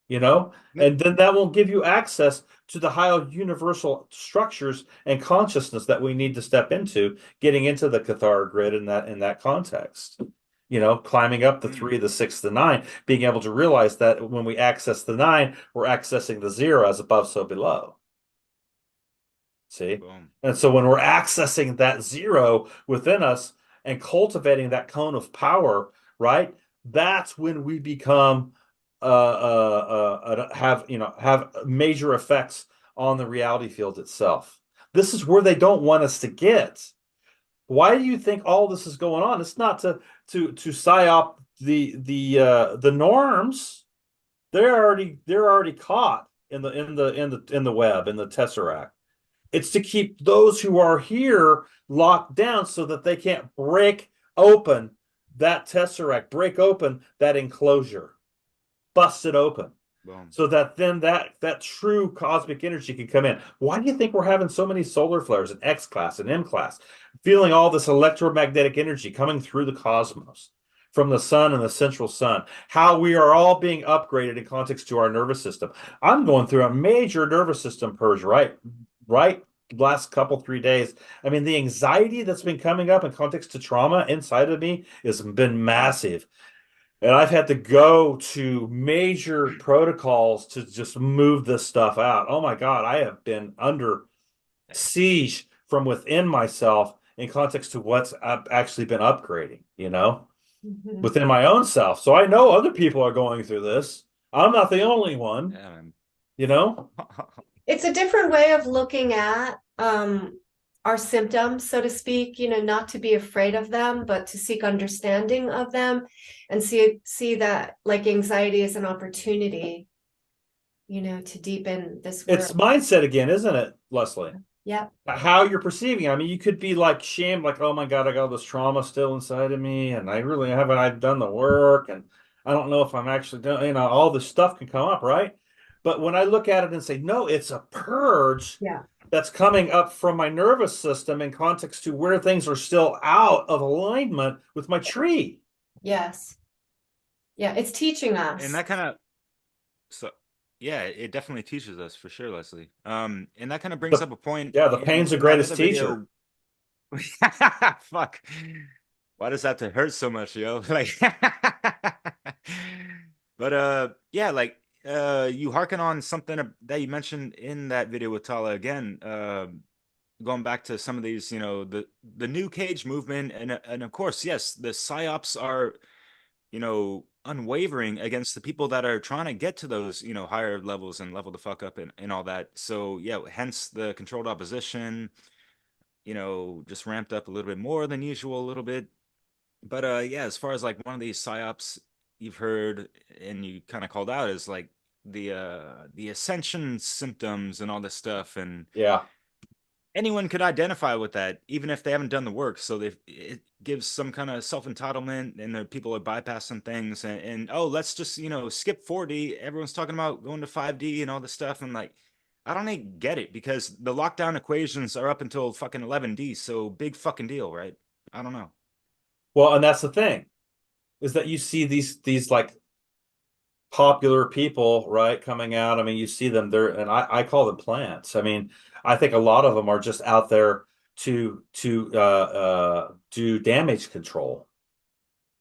Yep. and then that won't give you access to the higher universal structures and consciousness that we need to step into, getting into the Cathar grid in that context. Climbing up the Mm, 3, the 6, the 9, being able to realize that when we access the 9, we're accessing the 0 as above, so below. See? boom. And so when we're accessing that 0 within us and cultivating that cone of power, right? That's when we become have major effects on the reality field itself. This is where they don't want us to get. Why do you think all this is going on? It's not to psyop the norms. They're already caught in the web, in the tesseract. It's to keep those who are here locked down so that they can't break open that tesseract, break open that enclosure, bust it open, Boom. so that then that true cosmic energy can come in. Why do you think we're having so many solar flares in X class and M class, feeling all this electromagnetic energy coming through the cosmos from the sun and the central sun? How we are all being upgraded in context to our nervous system. I'm going through a major nervous system purge right last couple 3 days. I mean, the anxiety that's been coming up in context to trauma inside of me has been massive. And I've had to go to major protocols to just move this stuff out. Oh my God, I have been under siege from within myself in context to what's actually been upgrading, Mhm. within my own self. So I know other people are going through this. I'm not the only one, Yeah, man. you know? It's a different way of looking at our symptoms, so to speak, not to be afraid of them, but to seek understanding of them and see that like anxiety is an opportunity, to deepen this It's world. mindset again, isn't it, Leslie? Yeah. How you're perceiving. I mean, you could be like shamed, like, oh my God, I got this trauma still inside of me, and I really haven't I've done the work, and I don't know if I'm actually doing, all this stuff can come up, right? But when I look at it and say, no, it's a purge Yeah. that's coming up from my nervous system in context to where things are still out of alignment with my tree. Yes. Yeah. It's teaching And us. that kind of so yeah, it definitely teaches us for sure, Leslie. And that kind of brings The up a point Yeah, the pain's the in that greatest other teacher. video. Fuck. Why does that have to hurt so much, yo? Like, but yeah, like you harken on something that you mentioned in that video with Tala again. Going back to some of these, the new cage movement, and of course, yes, the psyops are, unwavering against the people that are trying to get to those, higher levels and level the fuck up and all that. So yeah, hence the controlled opposition, just ramped up a little bit more than usual, a little bit. But yeah, as far as like one of these psyops you've heard and you kind of called out is like the ascension symptoms and all this stuff, and Yeah. anyone could identify with that even if they haven't done the work. So it gives some kind of self-entitlement, and the people are bypassing things, and oh, let's just skip 4D. Everyone's talking about going to 5D and all this stuff, and like I don't even get it, because the lockdown equations are up until fucking 11D, so big fucking deal, right? I don't know. Well, and that's the thing, is that you see these like popular people, right, coming out. I mean, you see them there, and I call them plants. I mean, I think a lot of them are just out there to do damage control,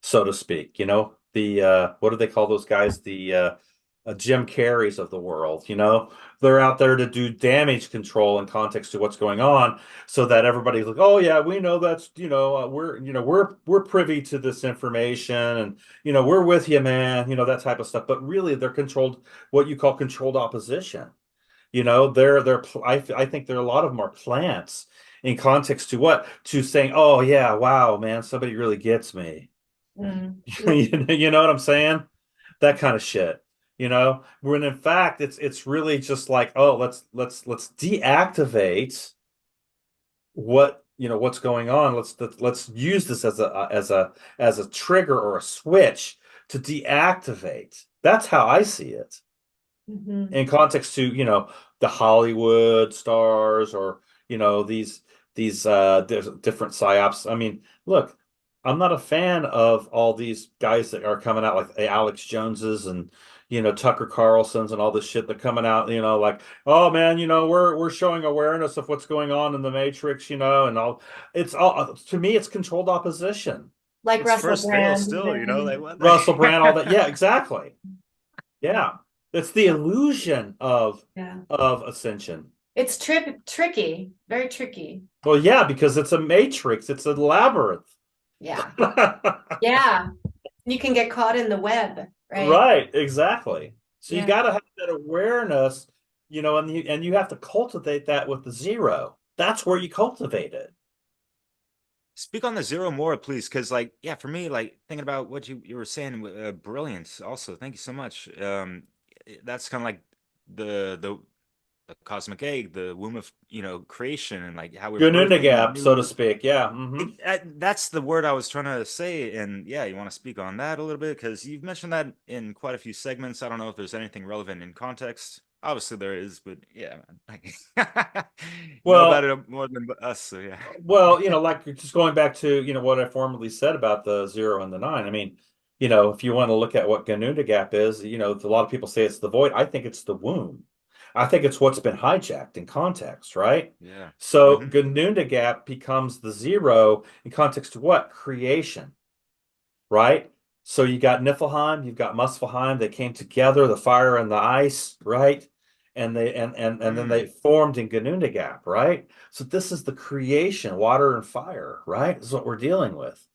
so to speak. The what do they call those guys? The Jim Carreys of the world. They're out there to do damage control in context to what's going on, so that everybody's like, oh yeah, we know that's we're privy to this information, and we're with you, man. That type of stuff. But really, they're controlled, what you call controlled opposition. I think there are a lot of them are plants in context to what, to saying, oh yeah, wow, man, somebody really gets me. Mm. You know what I'm saying? That kind of shit. When in fact it's really just like, oh, let's deactivate what's going on. Let's use this as a trigger or a switch to deactivate. That's how I see it Mhm. in context to, the Hollywood stars, or, these different psyops. I mean, look, I'm not a fan of all these guys that are coming out like Alex Joneses and, Tucker Carlson's and all this shit that coming out, like, oh man, we're showing awareness of what's going on in the Matrix, and all. It's all, to me, it's controlled opposition. Like It's Russell first veil Brand. still, like what Russell Brand, all that. Yeah, exactly. Yeah. It's the Yeah. illusion of Yeah. ascension. It's tricky, very tricky. Well, yeah, because it's a matrix, it's a labyrinth. Yeah. Yeah. You can get caught in the web, right? Right, exactly. So you Yeah. got to have that awareness, and you have to cultivate that with the zero. That's where you cultivate it. Speak on the zero more, please, because like, yeah, for me, like thinking about what you were saying, brilliant. Also, thank you so much. That's kind of like the cosmic egg, the womb of creation, and like how we're Gununda birthing gap, so to new. speak. Yeah. Hmm. That's the word I was trying to say, and yeah, you want to speak on that a little bit because you've mentioned that in quite a few segments. I don't know if there's anything relevant in context. Obviously, there is, but yeah, man, you know about Well, it more than us, so yeah. well, like just going back to, what I formerly said about the zero and the nine. I mean, if you want to look at what Gununda gap is, a lot of people say it's the void. I think it's the womb. I think it's what's been hijacked in context, right? Yeah. So Hmm. Gununda gap becomes the zero in context to what? Creation, right? So you got Niflheim, you've got Muspelheim. They came together, the fire and the ice, right? And they and then they Mm. formed in Gununda gap, right? So this is the creation, water and fire, right? This is what we're dealing with.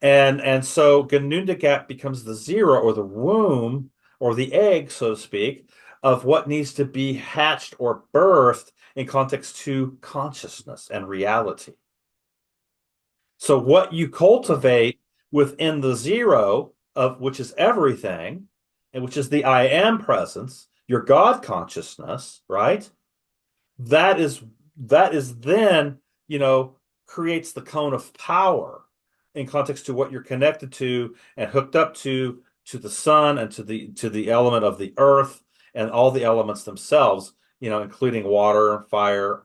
And so Gununda gap becomes the zero, or the womb, or the egg, so to speak, of what needs to be hatched or birthed in context to consciousness and reality. So what you cultivate within the zero, of which is everything, and which is the I am presence, your God consciousness, right? That is then, creates the cone of power in context to what you're connected to and hooked up to the sun, and to the element of the earth, and all the elements themselves, including water, fire,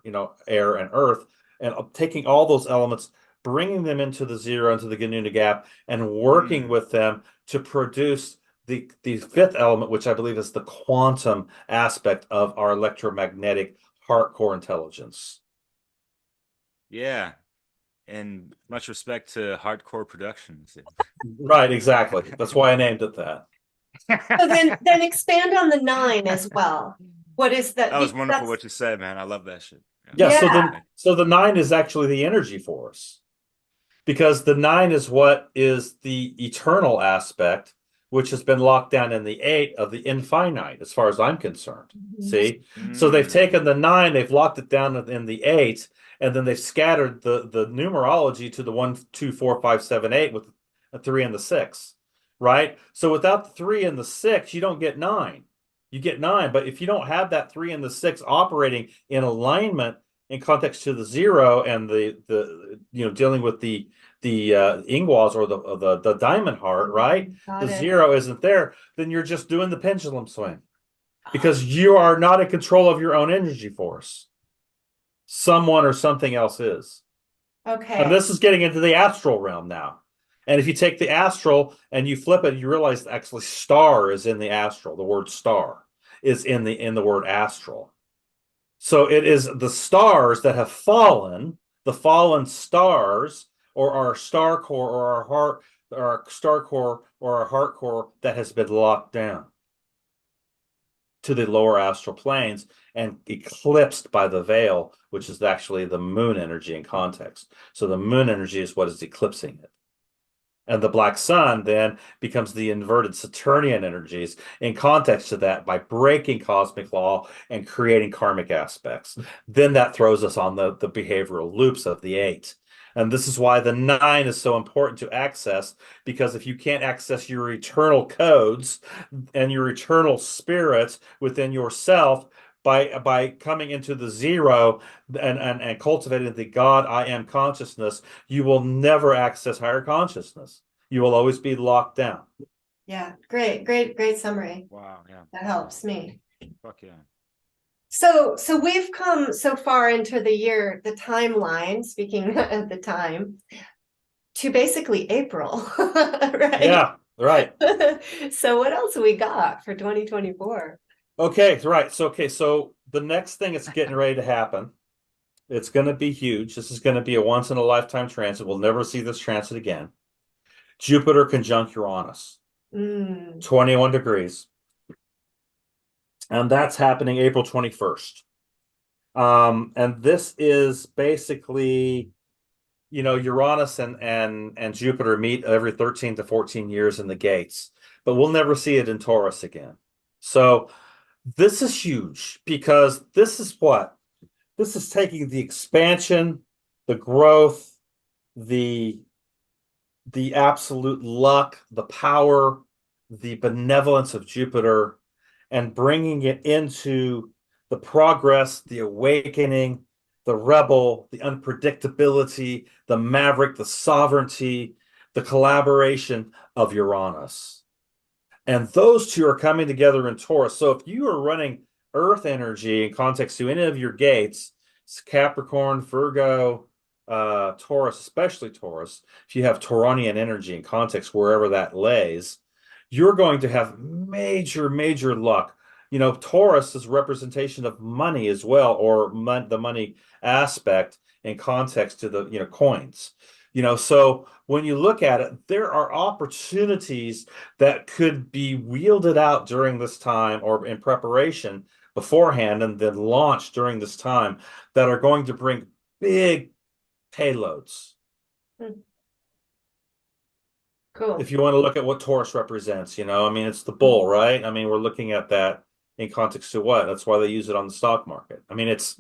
air and earth, and taking all those elements, bringing them into the zero, into the Gununda gap, and working Mm. with them to produce the fifth element, which I believe is the quantum aspect of our electromagnetic heart core intelligence. Yeah, and much respect to Hardcore Productions. Right, exactly. That's why I named it that. So then expand on the nine as well. What is that? That was Because wonderful that's what you said, man. I love that shit. Yeah. Yeah, so yeah. the nine is actually the energy force, because the nine is what is the eternal aspect, which has been locked down in the eight of the infinite, as far as I'm concerned. Mhm. See? So they've Mm. taken the nine, they've locked it down in the eight, and then they've scattered the numerology to the 1, 2, 4, 5, 7, 8 with a three and the six, right? So without the three and the six, you don't get nine. You get nine, but if you don't have that three and the six operating in alignment in context to the zero, and the dealing with the ingwas, or the diamond heart, right? The Got it. zero isn't there, then you're just doing the pendulum swing, because you are not in control of your own energy force. Someone or something else is. And Okay. this is getting into the astral realm now. And if you take the astral and you flip it, you realize actually star is in the astral. The word star is in the word astral. So it is the stars that have fallen, the fallen stars, or our star core, or our heart, or our star core, or our heart core, that has been locked down to the lower astral planes and eclipsed by the veil, which is actually the moon energy in context. So the moon energy is what is eclipsing it. And the black sun then becomes the inverted Saturnian energies in context to that, by breaking cosmic law and creating karmic aspects. Then that throws us on the behavioral loops of the eight. And this is why the nine is so important to access, because if you can't access your eternal codes and your eternal spirits within yourself, by coming into the zero and cultivating the God I am consciousness, you will never access higher consciousness. You will always be locked down. Yeah, great summary. Wow. Yeah. That helps me. Fuck yeah. So we've come so far into the year, the timeline, speaking of the time, to basically April, right? Yeah, right. So what else we got for 2024? Okay, right. So the next thing that's getting ready to happen, it's going to be huge. This is going to be a once in a lifetime transit. We'll never see this transit again. Jupiter conjunct Uranus, 21 degrees. And that's happening April 21st. And this is basically, Uranus and Jupiter meet every 13 to 14 years in the gates, but we'll never see it in Taurus again. So this is huge because this is what? This is taking the expansion, the growth, the absolute luck, the power, the benevolence of Jupiter, and bringing it into the progress, the awakening, the rebel, the unpredictability, the maverick, the sovereignty, the collaboration of Uranus. And those two are coming together in Taurus. So if you are running Earth energy in context to any of your gates, Capricorn, Virgo, Taurus, especially Taurus, if you have Tauronian energy in context wherever that lays, you're going to have major luck. Taurus is representation of money as well, or the money aspect in context to the coins. So when you look at it, there are opportunities that could be wielded out during this time or in preparation beforehand and then launched during this time that are going to bring big payloads. Cool. If you want to look at what Taurus represents, it's the bull, right? We're looking at that in context to what? That's why they use it on the stock market. It's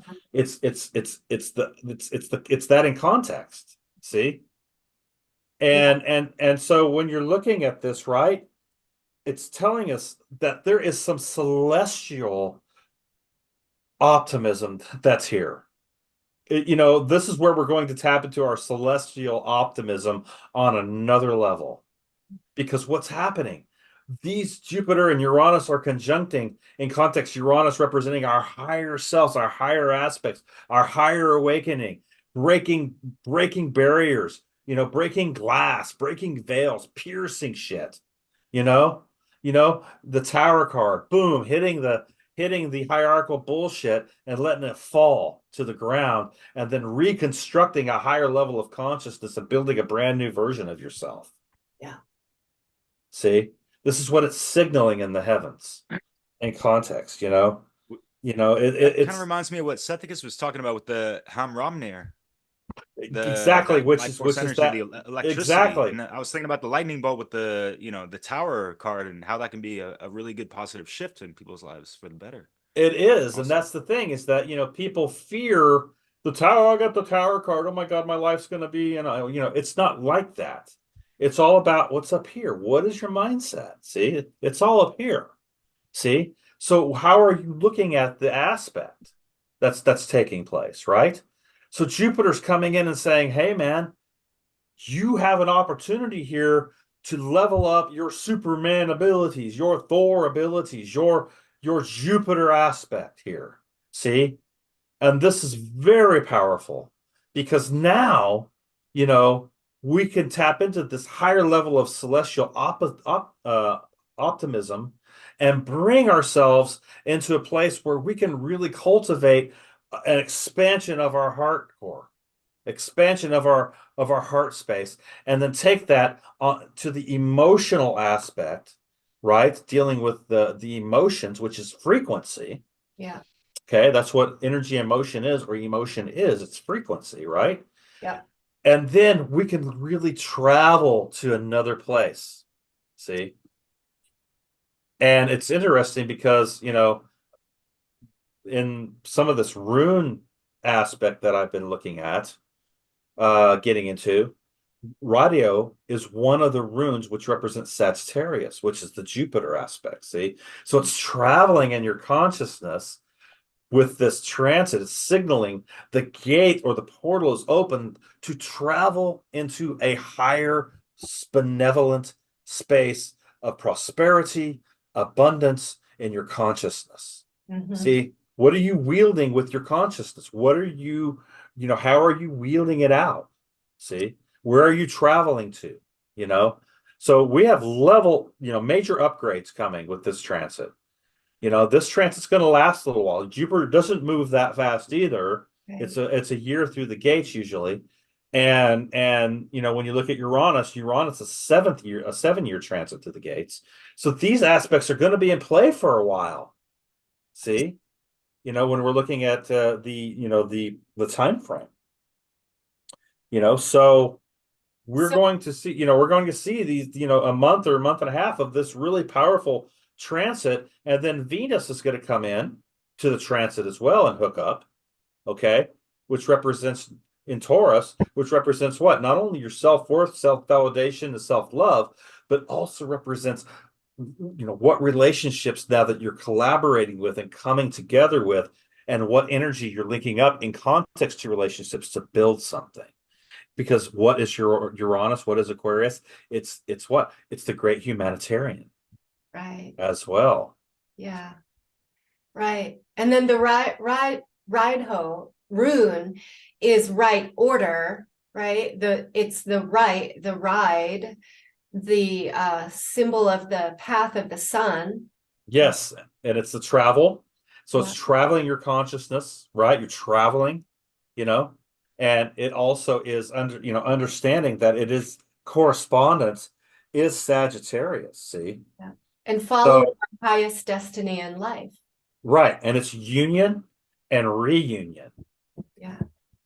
that in context. See? And so when you're looking at this, right, it's telling us that there is some celestial optimism that's here. This is where we're going to tap into our celestial optimism on another level. Because what's happening? These Jupiter and Uranus are conjuncting in context, Uranus representing our higher selves, our higher aspects, our higher awakening, breaking barriers, breaking glass, breaking veils, piercing shit. The Tower card, boom, hitting the hierarchical bullshit and letting it fall to the ground, and then reconstructing a higher level of consciousness and building a brand new version of yourself. Yeah. See, this is what it's signaling in the heavens in context, it kind of reminds me of what Sethicus was talking about with the Hamramnir. Exactly, which is that the electricity. exactly. And I was thinking about the lightning bolt with the the Tower card and how that can be a really good positive shift in people's lives for the better. It is, Also. and that's the thing is that people fear the Tower. I got the Tower card. Oh my God, my life's gonna be, it's not like that. It's all about what's up here. What is your mindset? See, it's all up here. See, so how are you looking at the aspect that's taking place, right? So Jupiter's coming in and saying, hey, man, you have an opportunity here to level up your Superman abilities, your Thor abilities, your Jupiter aspect here. See? And this is very powerful because now, we can tap into this higher level of celestial optimism and bring ourselves into a place where we can really cultivate an expansion of our heart core, expansion of our heart space, and then take that on to the emotional aspect, right? Dealing with the emotions, which is frequency. Yeah. Okay, that's what energy and motion is, or emotion is. It's frequency, right? Yeah. And then we can really travel to another place. See? And it's interesting because, in some of this rune aspect that I've been looking at, getting into, radio is one of the runes which represents Sagittarius, which is the Jupiter aspect. See? So it's traveling in your consciousness with this transit, it's signaling the gate or the portal is open to travel into a higher benevolent space of prosperity, abundance in your consciousness. Mhm. See, what are you wielding with your consciousness? What are you, how are you wielding it out? See, where are you traveling to? You know, so we have major upgrades coming with this transit. This transit's going to last a little while. Jupiter doesn't move that fast either. Right. It's a year through the gates usually. And when you look at Uranus a 7-year transit to the gates. So these aspects are going to be in play for a while. See, when we're looking at the time frame. So we're So going to see these, a month or a month and a half of this really powerful transit, and then Venus is going to come in to the transit as well and hook up, okay, which represents in Taurus, which represents what? Not only your self-worth, self-validation, and self-love, but also represents what relationships now that you're collaborating with and coming together with, and what energy you're linking up in context to relationships to build something. Because what is your Uranus? What is Aquarius? It's what? It's the great humanitarian right. as well. Yeah. Right. And then the ride ho rune is right order, right? It's the ride, the symbol of the path of the sun. Yes, and it's the travel. So Yeah. it's traveling your consciousness, right? You're traveling, and it also is understanding that it is correspondence is Sagittarius, see? Yeah. And following So our highest destiny in life. right, and it's union and reunion. Yeah.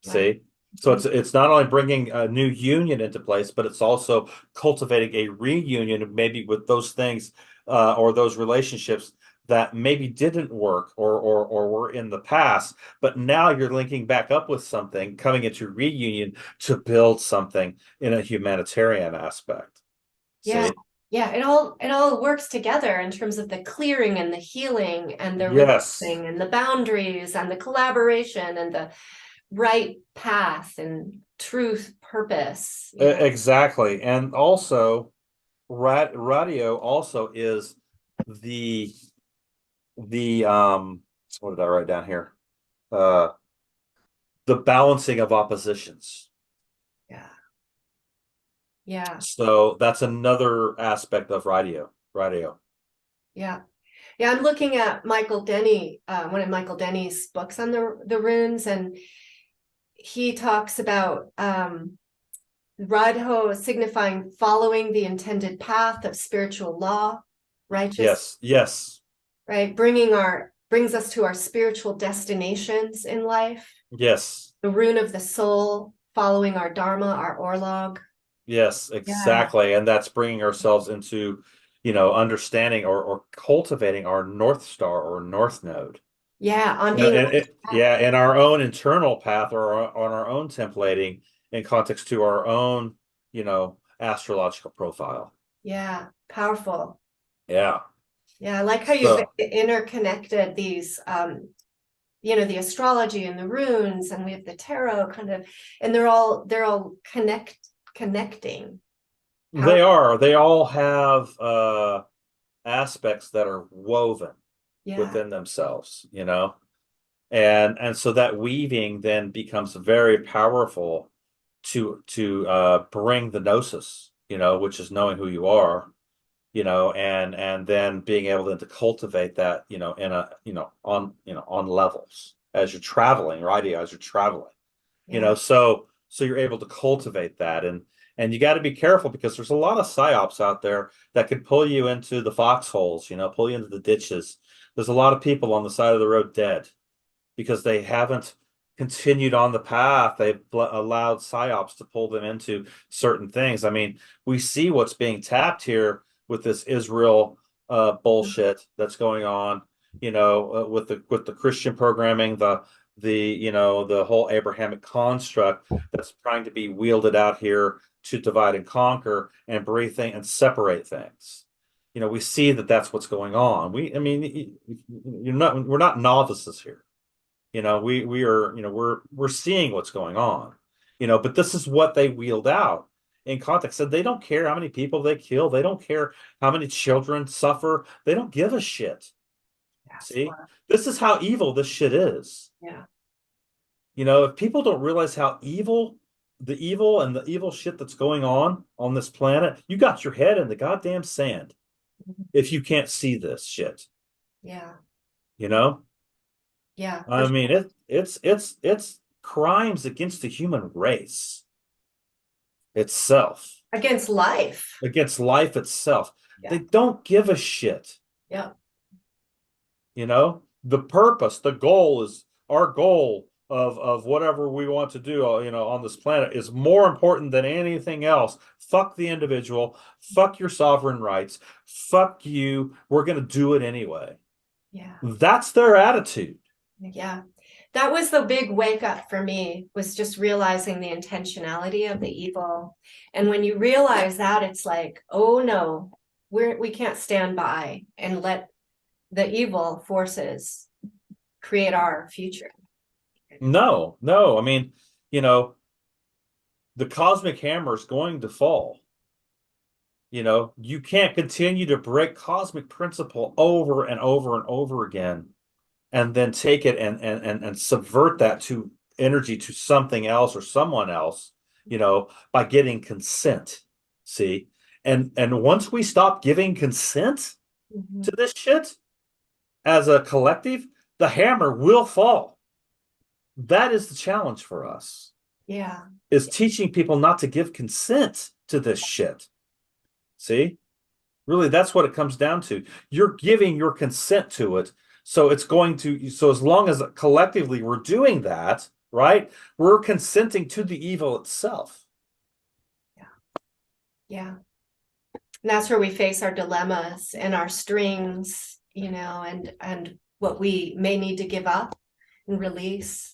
See, so it's not only bringing a new union into place, but it's also cultivating a reunion, maybe with those things or those relationships that maybe didn't work or were in the past, but now you're linking back up with something, coming into reunion to build something in a humanitarian aspect. Yeah. See? Yeah, it all works together in terms of the clearing and the healing and the Yes, releasing and the boundaries and the collaboration and the right path and truth, purpose. exactly, and also radio also is the what did I write down here? Uh the balancing of oppositions. Yeah. Yeah. So that's another aspect of radio. Yeah. Yeah. I'm looking at Michael Denny, one of Michael Denny's books on the runes, and he talks about Radho signifying following the intended path of spiritual law, righteous, Yes, right? Brings us to our spiritual destinations in life. yes, The rune of the soul, following our dharma, our orlog. yes, Yeah. exactly. And that's bringing ourselves into understanding or cultivating our North Star or North Node. Yeah. On Yeah, being and in our own internal path or on our own templating in context to our own, astrological profile. yeah, powerful. Yeah. Yeah, I like how you've So interconnected these the astrology and the runes, and we have the tarot kind of, and they're all connecting. they all have aspects that are woven Yeah. within themselves, and so that weaving then becomes very powerful to bring the gnosis, which is knowing who you are, and then being able to cultivate that, in a, on levels as you're traveling, right? As you're traveling, Yeah. so you're able to cultivate that, and you got to be careful because there's a lot of psyops out there that could pull you into the foxholes, pull you into the ditches. There's a lot of people on the side of the road dead because they haven't continued on the path. They've allowed psyops to pull them into certain things. I mean, we see what's being tapped here with this Israel bullshit that's going on, with the Christian programming, the whole Abrahamic construct that's trying to be wielded out here to divide and conquer and breathe things and separate things. We see that that's what's going on. We're not novices here. We are, we're seeing what's going on, but this is what they wheeled out in context. And they don't care how many people they kill. They don't care how many children suffer. They don't give a shit. Yes. See, this is how evil this shit is. Yeah. If people don't realize how the evil and the evil shit that's going on this planet, you got your head in the goddamn sand if you can't see this shit. Yeah. You know? Yeah. I mean, it's crimes against the human race itself, Against life. against life itself. Yeah. They don't give a shit. Yeah. The purpose, the goal is our goal of whatever we want to do, on this planet is more important than anything else. Fuck the individual, fuck your sovereign rights, fuck you. We're going to do it anyway. Yeah. That's their attitude. Yeah. That was the big wake up for me, was just realizing the intentionality of the evil. And when you realize that, it's like, oh no, we can't stand by and let the evil forces create our future. No. I mean, the cosmic hammer is going to fall. You can't continue to break cosmic principle over and over and over again and then take it and subvert that to energy to something else or someone else, by getting consent. See? And once we stop giving consent to this shit as a collective, the hammer will fall. That is the challenge for us. Yeah. Is teaching people not to give consent to this shit. See? Really, that's what it comes down to. You're giving your consent to it. So as long as collectively we're doing that, right? We're consenting to the evil itself. Yeah. Yeah. And that's where we face our dilemmas and our strings, and what we may need to give up and release.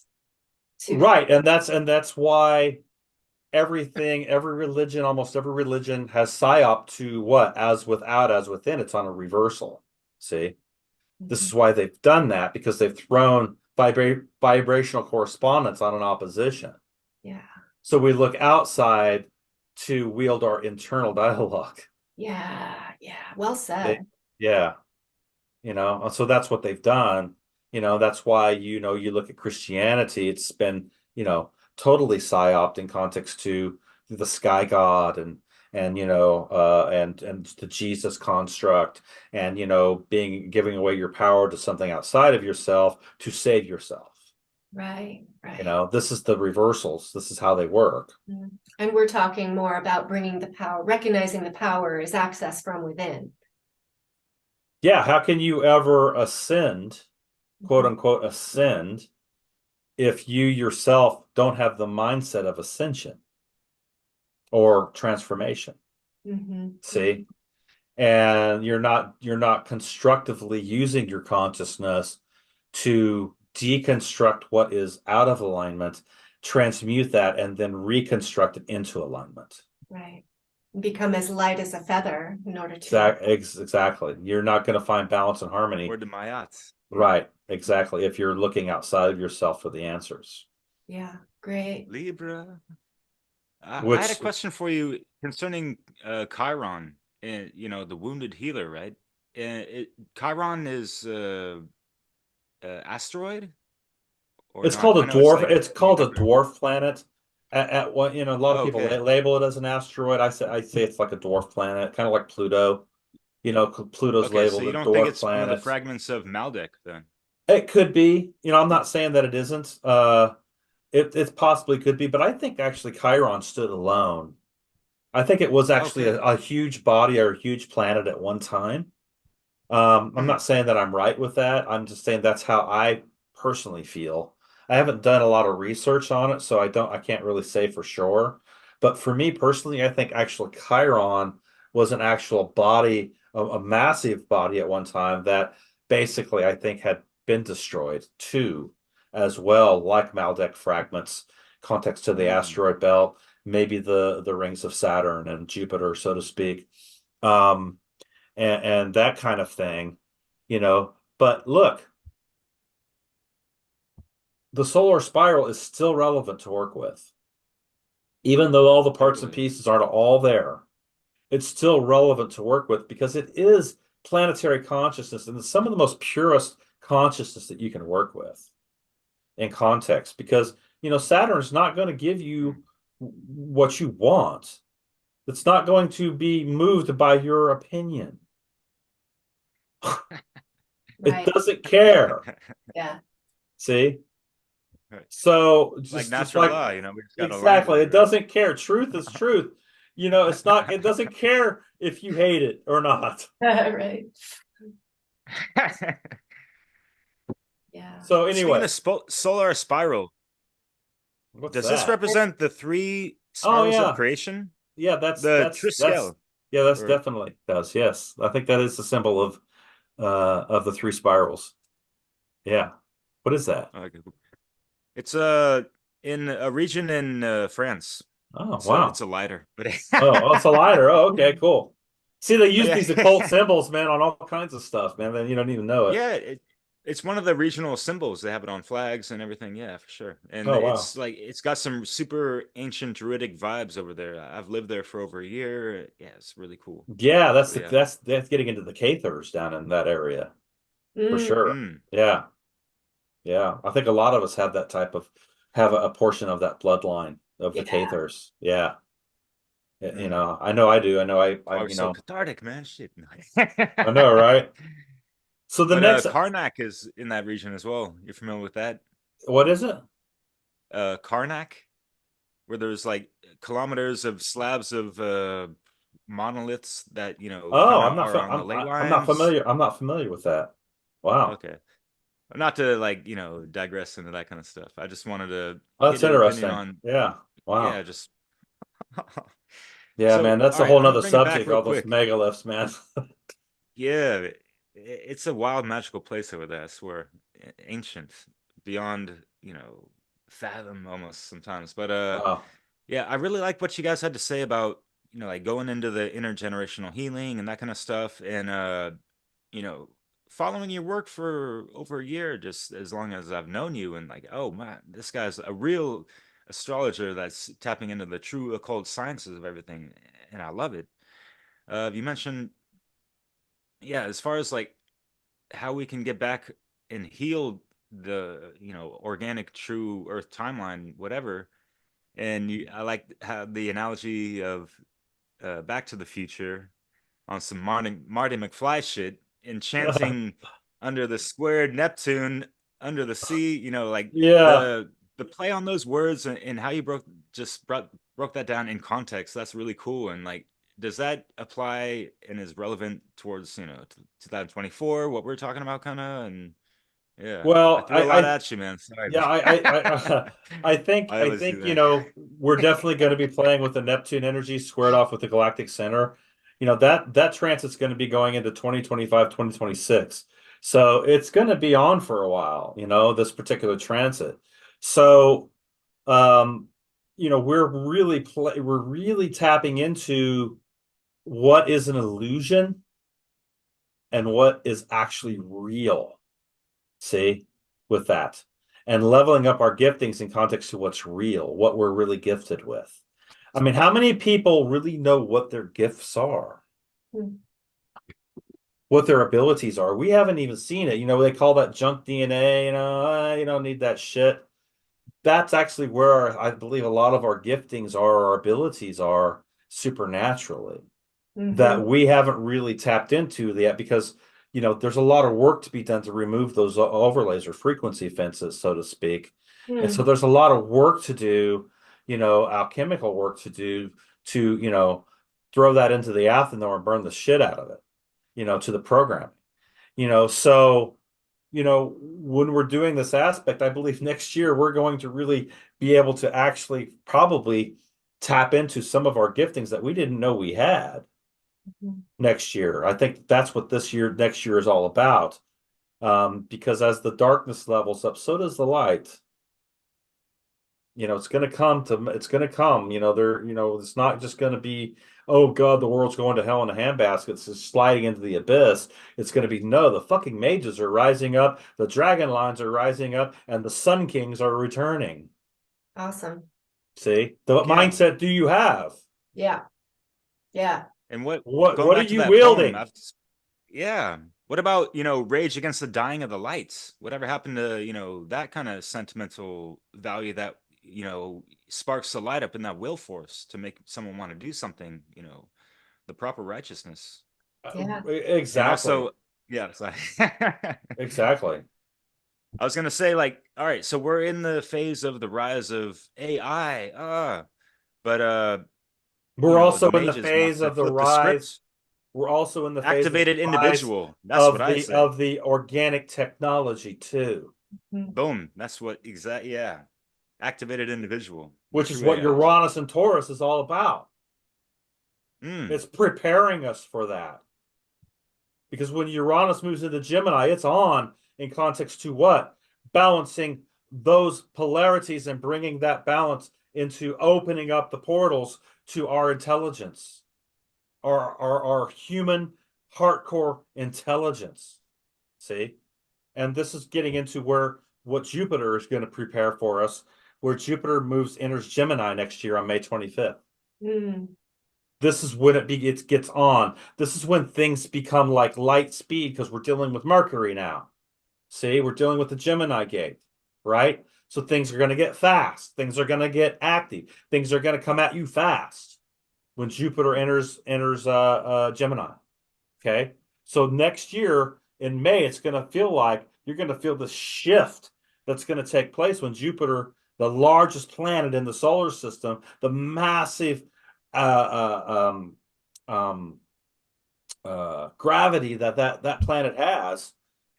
Right. And that's why every religion, almost every religion has psyop to what? As without, as within. It's on a reversal. See? This is why they've done that, because they've thrown vibrational correspondence on an opposition. Yeah. So we look outside to wield our internal dialogue. Yeah. Yeah. Well said. Yeah. So that's what they've done. That's why, you look at Christianity, it's been, totally psyoped in context to the sky god and the Jesus construct and, giving away your power to something outside of yourself to save yourself. Right. This is the reversals. This is how they work. And we're talking more about bringing the power, recognizing the power is access from within. Yeah. How can you ever ascend, quote unquote, ascend, if you yourself don't have the mindset of ascension or transformation? See? And you're not constructively using your consciousness to deconstruct what is out of alignment, transmute that, and then reconstruct it into alignment. Right. Become as light as a feather in order to. Exactly. You're not going to find balance and harmony. Word to my yachts. Right. Exactly. If you're looking outside of yourself for the answers. Yeah. Great. Libra. I had a Which question for you concerning Chiron and the wounded healer, right? Chiron is asteroid or it's not? called I a know it's dwarf. like It's called a number. dwarf planet. At what a lot of people Okay. label it as an asteroid. I say it's like a dwarf planet, kind of like Pluto. Pluto's Okay, so labeled you a don't think dwarf it's one of the planet. fragments of Maldek then? It could be. I'm not saying that it isn't. It possibly could be, but I think actually Chiron stood alone. I think it was actually Okay. a huge body or a huge planet at one time. I'm not saying that I'm right with that. I'm just saying that's how I personally feel. I haven't done a lot of research on it, so I can't really say for sure. But for me personally, I think actually Chiron was an actual body, a massive body at one time that basically I think had been destroyed too, as well, like Maldek fragments, context to the asteroid belt, maybe the rings of Saturn and Jupiter, so to speak. And that kind of thing. But look, the solar spiral is still relevant to work with. Even though all the parts and Totally. pieces aren't all there, it's still relevant to work with because it is planetary consciousness and it's some of the most purest consciousness that you can work with in context. Because, Saturn's not going to give you what you want. It's not going to be moved by your opinion. It Right. doesn't care. Yeah. See? Right. So Like just natural like law, we just gotta learn exactly, about it, it right? doesn't care. Truth is truth. It's not, it doesn't care if you hate it or not. Right. Yeah. So Speaking anyway, of solar spiral, what's does this that? represent the three Oh spirals of yeah. creation? Yeah, The Triskel, that's or definitely does. Yes. I think that is the symbol of the three spirals. Yeah. What is that? okay, cool. It's in a region in France. Oh, It's wow. a lighter, but Oh, it's a lighter. Oh, okay, cool. See, they use yeah, these occult symbols, man, on all kinds of stuff, man. Then you don't even know it. yeah, it's one of the regional symbols. They have it on flags and everything. Yeah, for sure. And Oh, wow. it's like it's got some super ancient druidic vibes over there. I've lived there for over a year. Yeah, it's really cool. Yeah, So yeah. that's getting into the Cathars down in that area for Mm. sure. Mm, Yeah, yeah. I think a lot of us have that type of have a portion of that bloodline of the Yeah. Cathars. Yeah. mm. I know I do. I know That's why we're so cathartic, man. Shit. I know, right? So the But next, Karnak is in that region as well. You're familiar with that? what is it? Karnak, where there's like kilometers of slabs of monoliths that Oh, kind of are on the ley I'm not lines. familiar. I'm not familiar with that. Wow. Okay, not to like digress into that kind of stuff. I just wanted to Oh, get that's your opinion interesting. on, Yeah. yeah, Wow. just Yeah, man, so. that's All a right, whole I'm gonna nother bring it back subject, real all those quick. megaliths, man. Yeah, it's a wild, magical place over there. I swear, ancient, beyond fathom almost sometimes. But Wow. yeah, I really like what you guys had to say about like going into the intergenerational healing and that kind of stuff, and you know, following your work for over a year, just as long as I've known you, and like, oh man, this guy's a real astrologer that's tapping into the true occult sciences of everything, and I love it. You mentioned, yeah, as far as like how we can get back and heal the organic true Earth timeline, whatever. And I like how the analogy of Back to the Future on some Marty McFly shit, enchanting under the squared Neptune under the sea. Like Yeah. the play on those words, and how you broke that down in context. That's really cool. And like, does that apply and is relevant towards 2024? What we're talking about, kind of, and yeah, I Well, threw a lot at you, man. Sorry, yeah, man. I I always do think, that. we're definitely going to be playing with the Neptune energy squared off with the galactic center. That transit's going to be going into 2025, 2026. So it's going to be on for a while, this particular transit. So, um, we're really tapping into what is an illusion and what is actually real. See, with that. And leveling up our giftings in context to what's real, what we're really gifted with. I mean, how many people really know what their gifts are, Mm. what their abilities are? We haven't even seen it. They call that junk DNA, you don't need that shit. That's actually where I believe a lot of our giftings are, our abilities are supernaturally that Mhm. we haven't really tapped into yet because there's a lot of work to be done to remove those overlays or frequency fences, so to speak. And so Mm. there's a lot of work to do, alchemical work to do to throw that into the athanor and burn the shit out of it, to the programming. So when we're doing this aspect, I believe next year we're going to really be able to actually probably tap into some of our giftings that we didn't know we had Mhm. next year. I think that's what next year is all about. Because as the darkness levels up, so does the light. You know, it's going to come to, it's going to come, you know, there, you know, it's not just going to be, oh God, the world's going to hell in a handbasket. It's just sliding into the abyss. It's going to be, no, the fucking mages are rising up. The dragon lines are rising up and the sun kings are returning. Awesome. See, the Yeah. mindset do you have? Yeah. Yeah. And what going What are back to you that wielding? poem, yeah. What about, Rage Against the Dying of the Lights? Whatever happened to, that kind of sentimental value that, sparks the light up in that will force to make someone want to do something, the proper righteousness. Yeah. And Exactly. also, yeah, it's like Exactly. I was gonna say, like, all right, so we're in the phase of the rise of AI, but We're also the in the mages want phase to of the flip the rise. script. We're also in the phase of the Activated rise individual. That's what I say. of the organic technology too, Mhm. Boom. That's what yeah. Activated individual. The which is true what AI. Uranus and Taurus is all about. Mm. It's preparing us for that. Because when Uranus moves into Gemini, it's on in context to what? Balancing those polarities and bringing that balance into opening up the portals to our intelligence, our human hardcore intelligence. See? And this is getting into where what Jupiter is going to prepare for us, where Jupiter enters Gemini next year on May 25th. Mm. This is when it gets on. This is when things become like light speed because we're dealing with Mercury now. See, we're dealing with the Gemini gate, right? So things are going to get fast. Things are going to get active. Things are going to come at you fast when Jupiter enters Gemini. Okay, so next year in May, it's going to feel like you're going to feel the shift that's going to take place when Jupiter, the largest planet in the solar system, the massive uh, uh, um, gravity that planet has,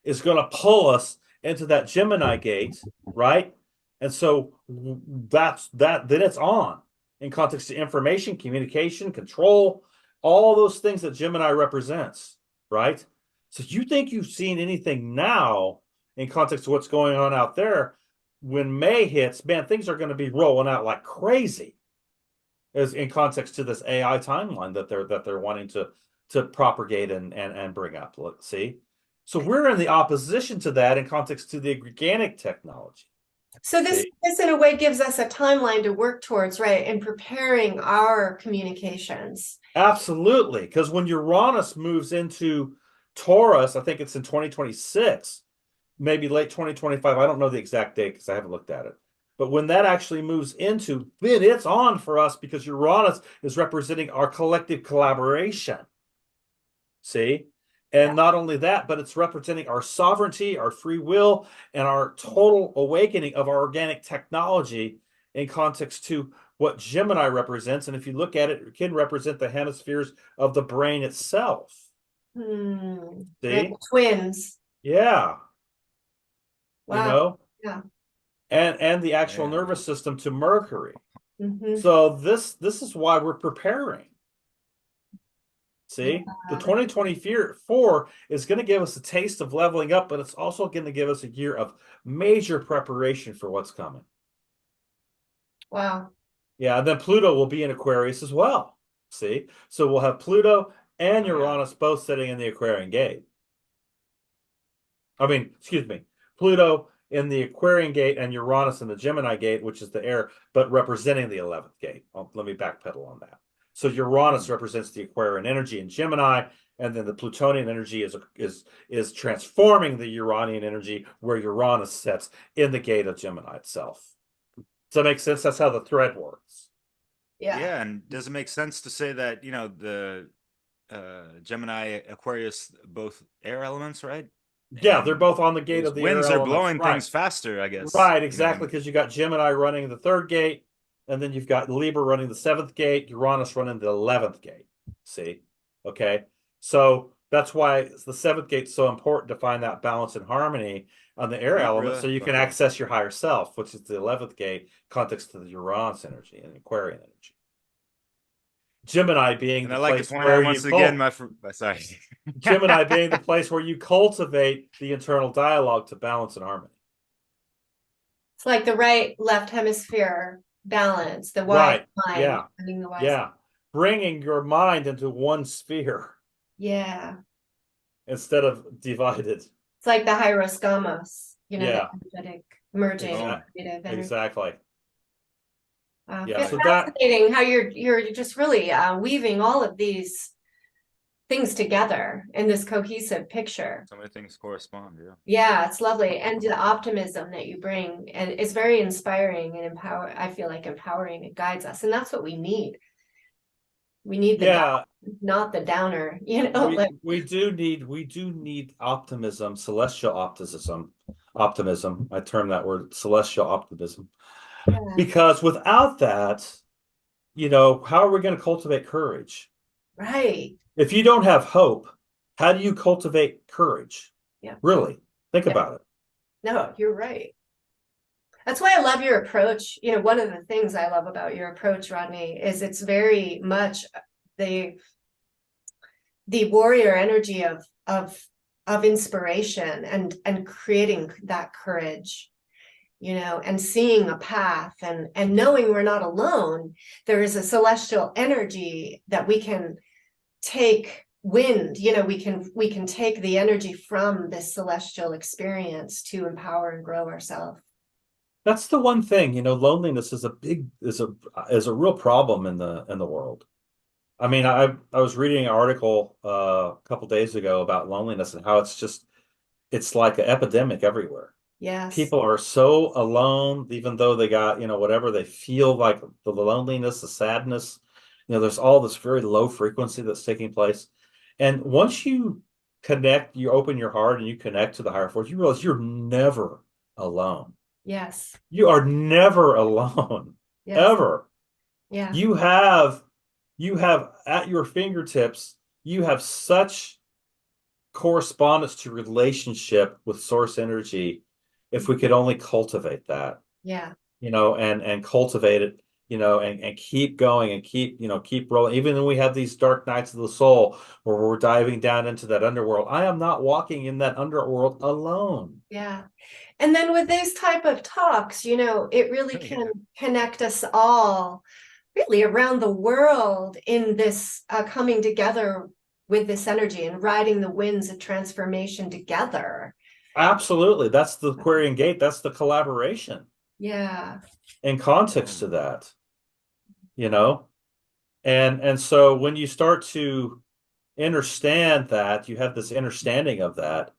is going to pull us into that Gemini gate, right? And so that's that. Then it's on in context to information, communication, control, all those things that Gemini represents, right? So you think you've seen anything now in context to what's going on out there? When May hits, man, things are going to be rolling out like crazy as in context to this AI timeline that they're wanting to propagate and bring up. Let's see. So we're in the opposition to that in context to the organic technology. So this in a way gives us a timeline to work towards, right? In preparing our communications. Absolutely. Because when Uranus moves into Taurus, I think it's in 2026, maybe late 2025. I don't know the exact date because I haven't looked at it. But when that actually moves into, then it's on for us because Uranus is representing our collective collaboration. See? And not only that, but it's representing our sovereignty, our free will, and our total awakening of our organic technology in context to what Gemini represents. And if you look at it, it can represent the hemispheres of the brain itself. Hmm. See? Like twins. Yeah. Wow. You know? Yeah. And the actual Yeah. nervous system to Mercury. Mm-hmm. So this is why we're preparing. See, the Yeah. 2024 is going to give us a taste of leveling up, but it's also going to give us a year of major preparation for what's coming. Wow. Yeah, and then Pluto will be in Aquarius as well. See, so we'll have Pluto and Oh, yeah. Uranus both sitting in the Aquarian gate. I mean, excuse me, Pluto in the Aquarian gate and Uranus in the Gemini gate, which is the air, but representing the 11th gate. Let me backpedal on that. So Uranus represents the Aquarian energy in Gemini, and then the Plutonian energy is transforming the Uranian energy where Uranus sits in the gate of Gemini itself. Does that make sense? That's how the thread works. Yeah. Yeah, and does it make sense to say that, the Gemini, Aquarius, both air elements, right? Yeah, they're And both on the gate those of the air winds are elements. blowing Right. things faster, I guess. Right, exactly, because you got Gemini running the 3rd gate, and then you've got Libra running the 7th gate, Uranus running the 11th gate. See? Okay. So that's why the 7th gate's so important to find that balance and harmony on the air element so you can okay. access your higher self, which is the 11th gate, context to the Uranus energy and Aquarian energy. Gemini being And the I like to place point where out you once again, sorry. Gemini being the place where you cultivate the internal dialogue to balance and harmony. It's like the right left hemisphere balance, the wide Right. mind, Yeah. having the wide. Yeah. Bringing your mind into one sphere Yeah. instead of divided. It's like the hieroscomos, the Yeah. energetic merging of Boom. creative energy. Exactly. Yeah. So that, Fascinating how you're just really weaving all of these things together in this cohesive picture. So many things correspond. Yeah. Yeah, it's lovely. And the optimism that you bring, and it's very inspiring and I feel like empowering. It guides us. And that's what we need. We need the yeah, not the downer, like, we do need optimism, celestial optimism. I term that word celestial optimism. yeah, Because without that, how are we going to cultivate courage? right. If you don't have hope, how do you cultivate courage? Yeah. Really, think Yeah. about it. No, you're right. That's why I love your approach. One of the things I love about your approach, Rodney, is it's very much the warrior energy of inspiration and creating that courage, and seeing a path and knowing we're not alone. There is a celestial energy that we can take wind, we can take the energy from this celestial experience to empower and grow ourselves. That's the one thing, loneliness is a real problem in the world. I mean, I was reading an article a couple days ago about loneliness and how it's like an epidemic everywhere. Yes. People are so alone, even though they got, whatever they feel like the loneliness, the sadness, there's all this very low frequency that's taking place. And once you open your heart and you connect to the higher force, you realize you're never alone. Yes. You are never alone, Yes. ever. Yeah. You have at your fingertips, you have such correspondence to relationship with source energy if we could only cultivate that. Yeah. And cultivate it, and keep going and keep rolling. Even when we have these dark nights of the soul where we're diving down into that underworld, I am not walking in that underworld alone. Yeah. And then with these type of talks, it really can connect us all really around the world in this coming together with this energy and riding the winds of transformation together. Absolutely. That's the Aquarian gate. That's the collaboration. Yeah. In context to that, and so when you start to understand that, you have this understanding of that,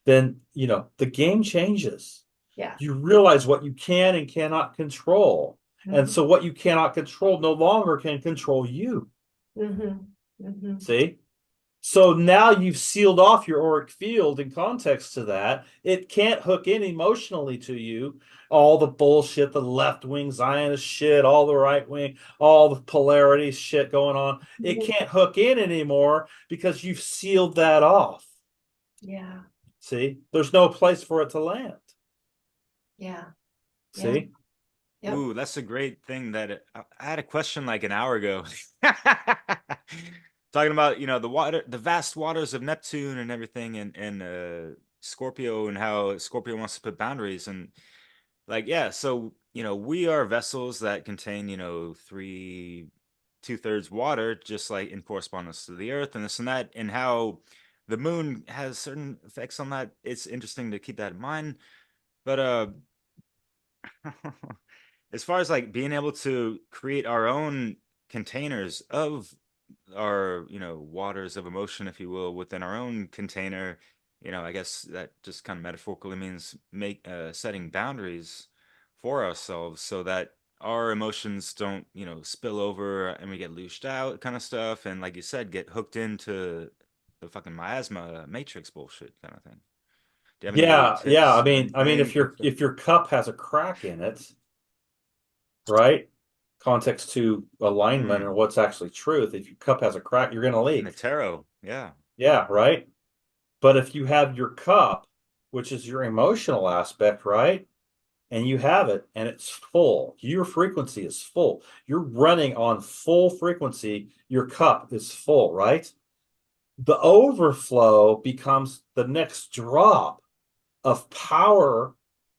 then the game changes. Yeah. You realize what you can and cannot control. Mm-hmm. And so what you cannot control no longer can control you. Mm-hmm. Mm-hmm. See? So now you've sealed off your auric field in context to that. It can't hook in emotionally to you. All the bullshit, the left wing Zionist shit, all the right wing, all the polarity shit going on. It can't hook in anymore because you've sealed that off. Yeah. See? There's no place for it to land. Yeah. See? Yep. Ooh, that's a great thing that I had a question like an hour ago. Talking about, the vast waters of Neptune and everything and Scorpio and how Scorpio wants to put boundaries and like, yeah, so, we are vessels that contain, 2/3 water, just like in correspondence to the earth and this and that, and how the moon has certain effects on that. It's interesting to keep that in mind. But as far as like being able to create our own containers of our waters of emotion, if you will, within our own container, I guess that just kind of metaphorically means setting boundaries for ourselves so that our emotions don't spill over and we get loosed out kind of stuff, and like you said, get hooked into the fucking miasma matrix bullshit kind of thing. Do you have any Yeah, yeah. tips or anything If your cup has a crack in it, right? Context to alignment and what's actually truth. If your cup has a crack, you're going to in the leak. tarot? Yeah. Yeah, right. But if you have your cup, which is your emotional aspect, right? And you have it and it's full, your frequency is full. You're running on full frequency. Your cup is full, right? The overflow becomes the next drop of power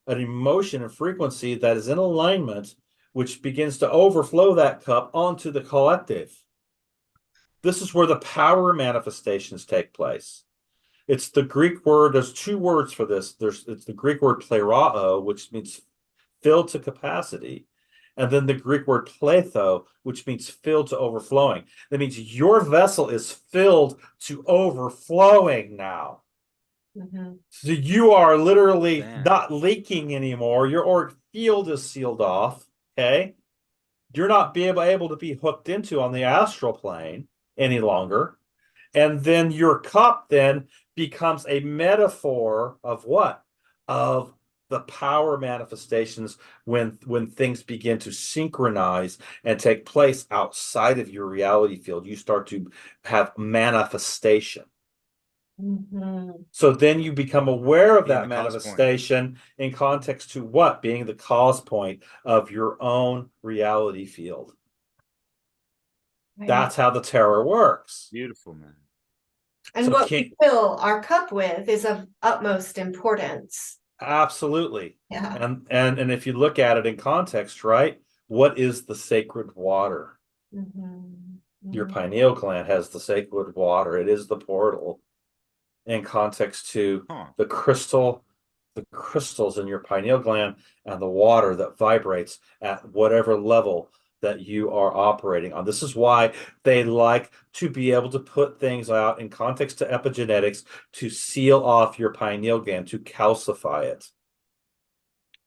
an emotion and frequency that is in alignment, which begins to overflow that cup onto the collective. This is where the power manifestations take place. It's the Greek word, there's two words for this. It's the Greek word plerao, which means filled to capacity. And then the Greek word pletho, which means filled to overflowing. That means your vessel is filled to overflowing now. Mhm. So you are literally Man. not leaking anymore. Your auric field is sealed off. Okay. You're not able to be hooked into on the astral plane any longer. And then your cup then becomes a metaphor of what? Of the power manifestations when things begin to synchronize and take place outside of your reality field. You start to have manifestation. Mhm. So then you become aware of Being that the cause point. manifestation in context to what? Being the cause point of your own reality field. Right. That's how the tarot works. Beautiful, man. And So what we fill our cup with is of utmost importance. absolutely. Yeah. And if you look at it in context, right? What is the sacred water? Mhm. Your Mhm. pineal gland has the sacred water. It is the portal in context to Huh. the crystals in your pineal gland and the water that vibrates at whatever level that you are operating on. This is why they like to be able to put things out in context to epigenetics to seal off your pineal gland, to calcify it.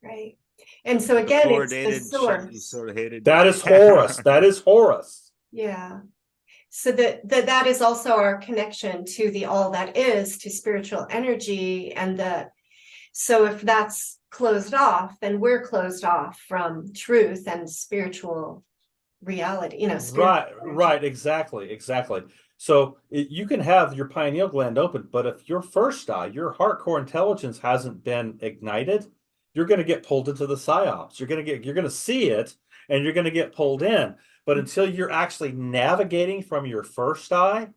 Right. And so The again, it's the fluoridated shit you source. sort of hated. That is Horus. That is Horus. Yeah. So that is also our connection to the all that is, to spiritual energy. And so if that's closed off, then we're closed off from truth and spiritual reality, Right, exactly. So you can have your pineal gland open, but if your first eye, your heart core intelligence hasn't been ignited, you're going to get pulled into the psyops. You're going to see it, and you're going to get pulled in. But until you're actually navigating from your first eye,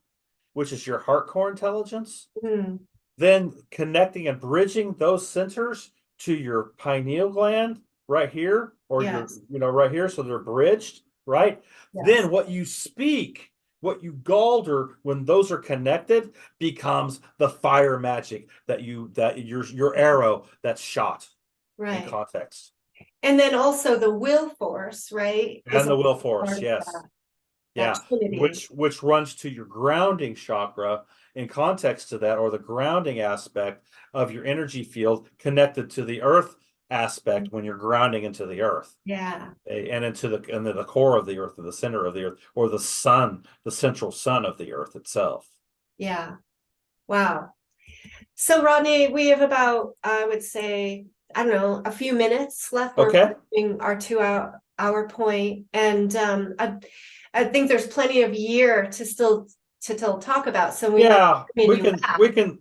which is your heart core intelligence, Mm, then connecting and bridging those centers to your pineal gland right here, or yes. right here, so they're bridged, right? Yes. Then what you speak, what you galder when those are connected becomes the fire magic that your arrow that's shot in Right. context. And then also the will force, right? And the will also force, part of yes. that trinity. Which runs to your grounding chakra in context to that, or the grounding aspect of your energy field connected to the earth aspect when you're grounding into the earth. Yeah. And into the core of the earth, or the center of the earth, or the sun, the central sun of the earth itself. Yeah. Wow. So Rodney, we have about, I would say, I don't know, a few minutes left. We're Okay. approaching our 2 hour point. And I think there's plenty of year to still talk about. So we might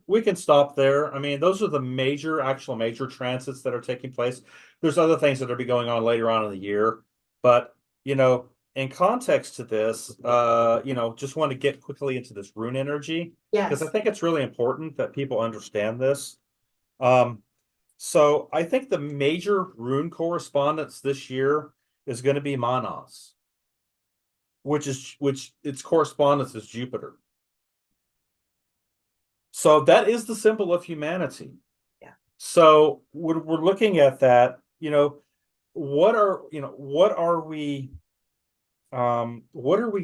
We can stop there. I mean, those are the actual major transits that are taking place. There's other things that will be going on later on in the year, but in context to this, just want to get quickly into this rune energy, because Yes. I think it's really important that people understand this. So I think the major rune correspondence this year is going to be Manas, which its correspondence is Jupiter. So that is the symbol of humanity. Yeah. So when we're looking at that, what are we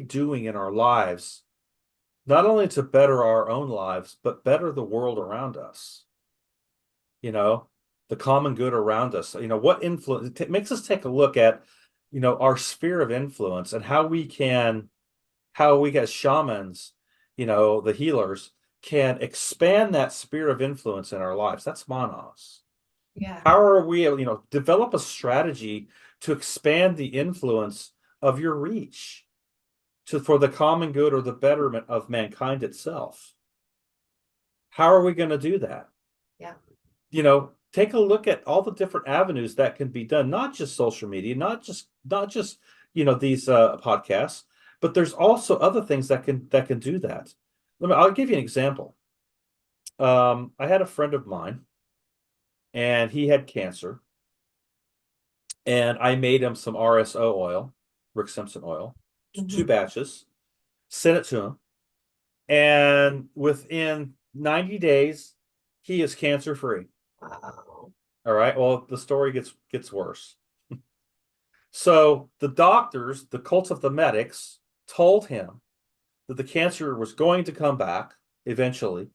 doing in our lives, not only to better our own lives, but better the world around us? The common good around us. What influence it makes us take a look at, our sphere of influence, and how we as shamans, the healers, can expand that sphere of influence in our lives. That's Manas. Yeah. How are we, develop a strategy to expand the influence of your reach for the common good or the betterment of mankind itself? How are we going to do that? Yeah. Take a look at all the different avenues that can be done, not just social media, not just these podcasts, but there's also other things that can do that. I'll give you an example. I had a friend of mine, and he had cancer, And I made him some RSO oil, Rick Simpson oil, 2 Mhm. batches, sent it to him. And within 90 days, he is cancer free. Wow. All right. Well, the story gets worse. So the doctors, the cult of the medics, told him that the cancer was going to come back eventually,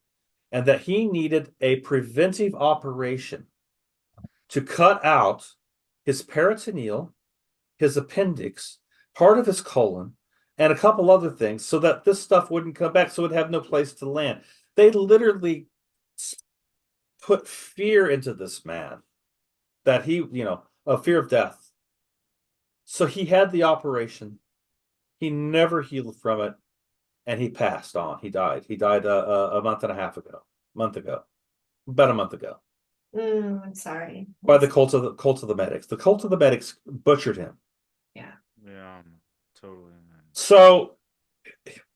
and that he needed a preventive operation to cut out his peritoneal, his appendix, part of his colon, and a couple other things so that this stuff wouldn't come back, so it'd have no place to land. They literally put fear into this man that he, a fear of death. So he had the operation. He never healed from it, and he passed on. He died. He died a month and a half ago, about a month ago, I'm sorry. by the cult of the medics. The cult of the medics butchered him. Yeah. Yeah, totally. Man. So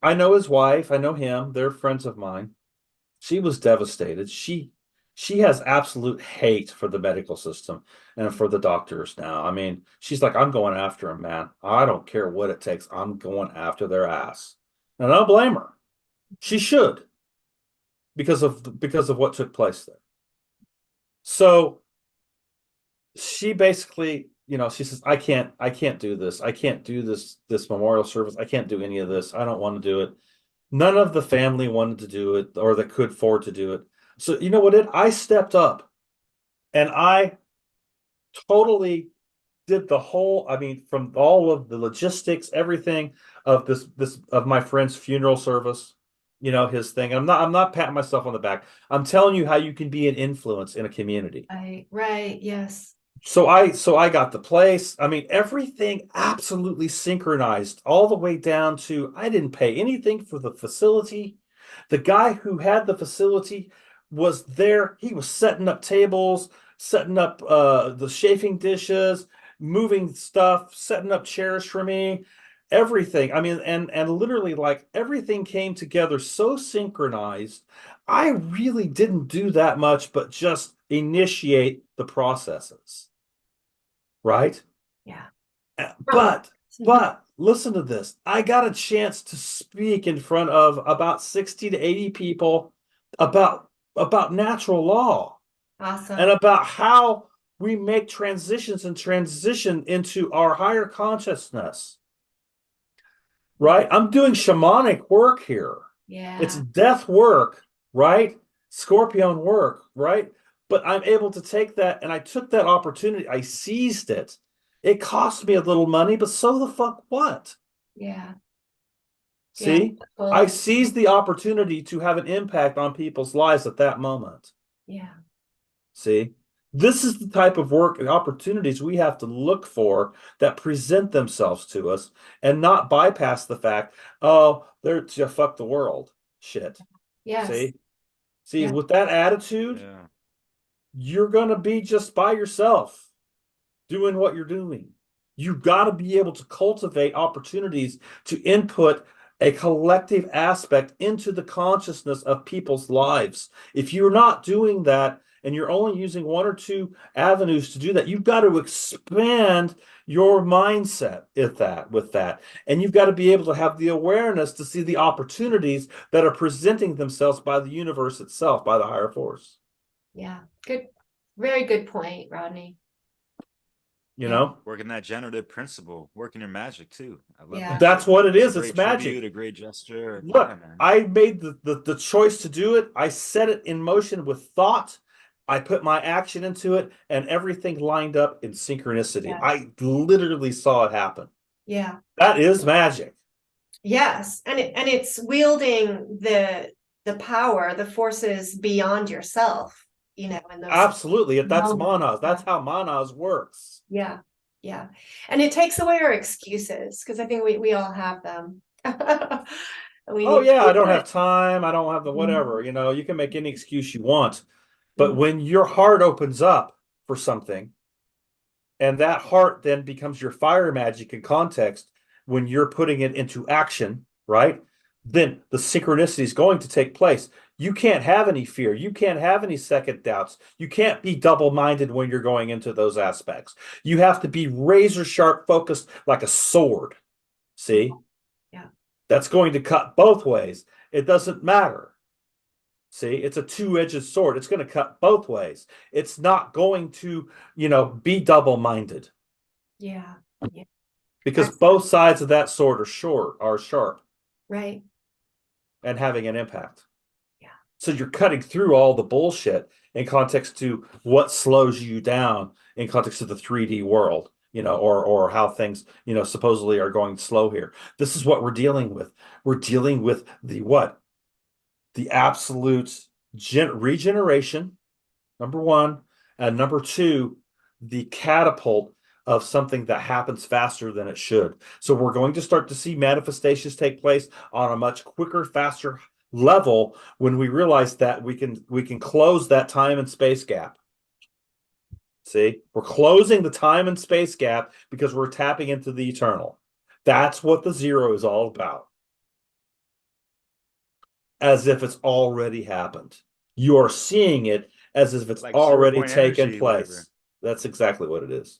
I know his wife. I know him. They're friends of mine. She was devastated. She has absolute hate for the medical system and for the doctors now. I mean, she's like, I'm going after him, man. I don't care what it takes. I'm going after their ass. And I don't blame her. She should, because of what took place there. So she basically, she says, I can't do this. I can't do this memorial service. I can't do any of this. I don't want to do it. None of the family wanted to do it or that could afford to do it. So you know what I stepped up and I totally did the whole, I mean, from all of the logistics, everything of this of my friend's funeral service, his thing. I'm not patting myself on the back. I'm telling you how you can be an influence in a community. Right. Yes. So I got the place. I mean, everything absolutely synchronized all the way down to I didn't pay anything for the facility. The guy who had the facility was there. He was setting up tables, setting up the chafing dishes, moving stuff, setting up chairs for me, everything. I mean, and literally like everything came together so synchronized. I really didn't do that much, but just initiate the processes. Right? Yeah. But listen to this. I got a chance to speak in front of about 60 to 80 people about natural law and Awesome. about how we make transitions and transition into our higher consciousness. Right? I'm doing shamanic work here. It's Yeah. death work, right? Scorpion work, right? But I'm able to take that, and I took that opportunity. I seized it. It cost me a little money, but so the fuck what? Yeah. Yeah. See? I Cool. seized the opportunity to have an impact on people's lives at that moment. Yeah. See? This is the type of work and opportunities we have to look for that present themselves to us and not bypass the fact, oh, they're just fuck the world. Shit. Yes. See, Yeah. with that attitude, Yeah. you're going to be just by yourself doing what you're doing. You've got to be able to cultivate opportunities to input a collective aspect into the consciousness of people's lives. If you're not doing that and you're only using 1 or 2 avenues to do that, you've got to expand your mindset with that. And you've got to be able to have the awareness to see the opportunities that are presenting themselves by the universe itself, by the higher force. Yeah. Good. Very good point, Rodney. You Yeah. know? Working that generative principle, working your magic too. I love Yeah. that That's shit, what man. it It's a is. It's great magic. tribute, a great gesture. And Look, yeah, man. I made the choice to do it. I set it in motion with thought. I put my action into it, and everything lined up in synchronicity. Yeah. I literally saw it happen. Yeah. That is magic. Yes. And it's wielding the power, the forces beyond yourself, in those Absolutely. That's moments. manas. That's how manas works. Yeah. Yeah. And it takes away our excuses, because I think we all have them. We Oh, need yeah, to I don't do have it. time. I don't have the whatever. Mhm. You can make any excuse you want. But Mhm. when your heart opens up for something, and that heart then becomes your fire magic in context when you're putting it into action, right? Then the synchronicity is going to take place. You can't have any fear. You can't have any second doubts. You can't be double-minded when you're going into those aspects. You have to be razor sharp focused like a sword. See? Yeah. That's going to cut both ways. It doesn't matter. See, it's a two-edged sword. It's going to cut both ways. It's not going to, be double-minded Yeah. Yeah. because That's both sides of that sword are sharp right. and having an impact. Yeah. So you're cutting through all the bullshit in context to what slows you down in context of the 3D world, or how things, supposedly are going slow here. This is what we're dealing with. We're dealing with the what? The absolute regeneration, number one, and number two, the catapult of something that happens faster than it should. So we're going to start to see manifestations take place on a much quicker, faster level when we realize that we can close that time and space gap. See, we're closing the time and space gap because we're tapping into the eternal. That's what the zero is all about. As if it's already happened. You are seeing it as if it's Like already zero-point taken energy, place. whatever. That's exactly what it is.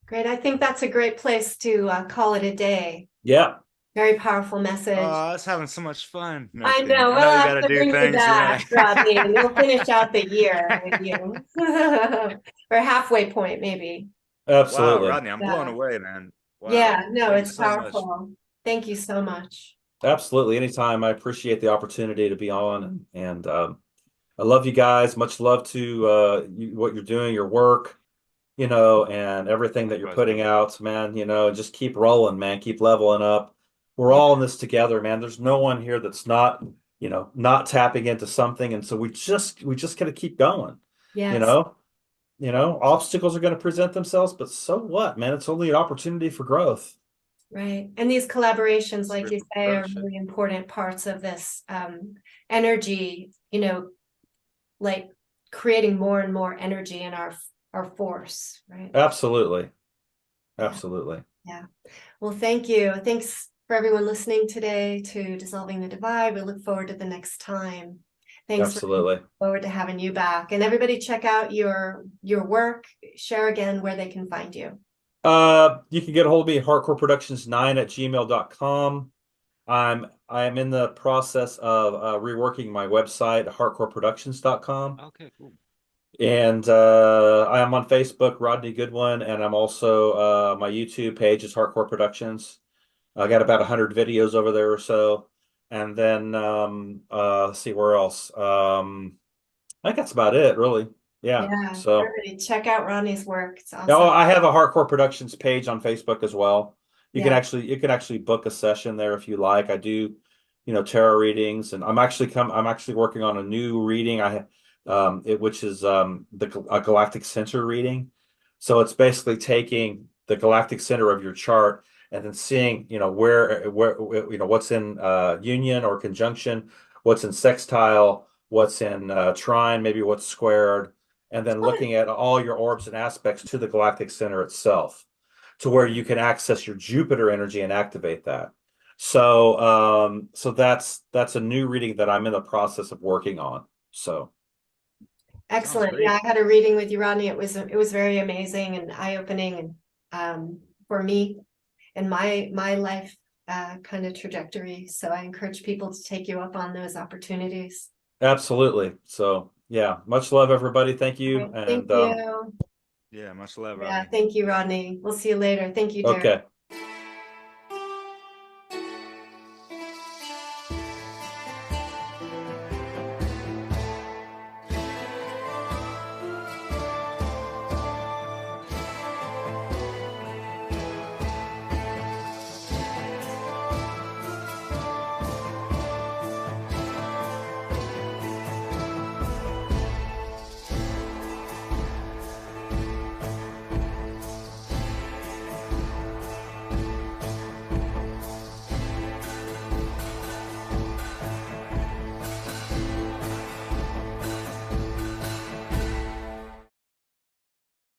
Great. I think that's a great place to call it a day. Yeah, Very powerful message. Oh, I was having so much fun. No, I just kidding. know. I We'll know you have got to to do bring you things, back, Rodney, and we'll finish out the year with you. Or halfway point, maybe. Wow, absolutely. Rodney, I'm blown Yeah. away, man. Wow. Yeah, no, Thank you it's so much. powerful. Thank you so much. Absolutely. Anytime. I appreciate the opportunity to be on, and I love you guys. Much love to what you're doing, your work, and everything that you're Likewise, putting brother. out, man. Just keep rolling, man. Keep leveling up. We're Yeah. all in this together, man. There's no one here that's not tapping into something, and so we just gotta keep going. You Yes, know, obstacles are going to present themselves, but so what, man? It's only an opportunity for growth. right. And these collaborations, like you Spiritual say, are progression. really important parts of this energy, like creating more and more energy in our force, right? Absolutely. Yeah. Absolutely. Yeah. Well, thank you. Thanks for everyone listening today to Dissolving the Divide. We look forward to the next time. Thanks. Absolutely. Forward to having you back. And everybody check out your work. Share again where they can find you. You can get a hold of me at hardcoreproductions9@gmail.com. I am in the process of reworking my website, hardcoreproductions.com. Okay, cool. And I am on Facebook, Rodney Goodwin, and I'm also my YouTube page is Hardcore Productions. I got about 100 videos over there or so. And then let's see where else. I think that's about it, really. Yeah. Yeah, So everybody check out Rodney's work. It's oh, awesome. I have a Hardcore Productions page on Facebook as well. Yeah. You can actually book a session there if you like. I do, tarot readings, and I'm actually working on a new reading. Which is a galactic center reading. So it's basically taking the galactic center of your chart and then seeing, where what's in union or conjunction, what's in sextile, what's in trine, maybe what's squared, and then looking at all your orbs and aspects to the galactic center itself, to where you can access your Jupiter energy and activate that. So that's a new reading that I'm in the process of working on. So Excellent. great. Yeah, I had a reading with you, Rodney. It was very amazing and eye-opening, and for me and my life kind of trajectory. So I encourage people to take you up on those opportunities. absolutely. So yeah, much love, everybody. Thank All you. right, And thank you. Yeah, much love, Yeah, Rodney. thank you, Rodney. We'll see you later. Thank you, Derek. okay.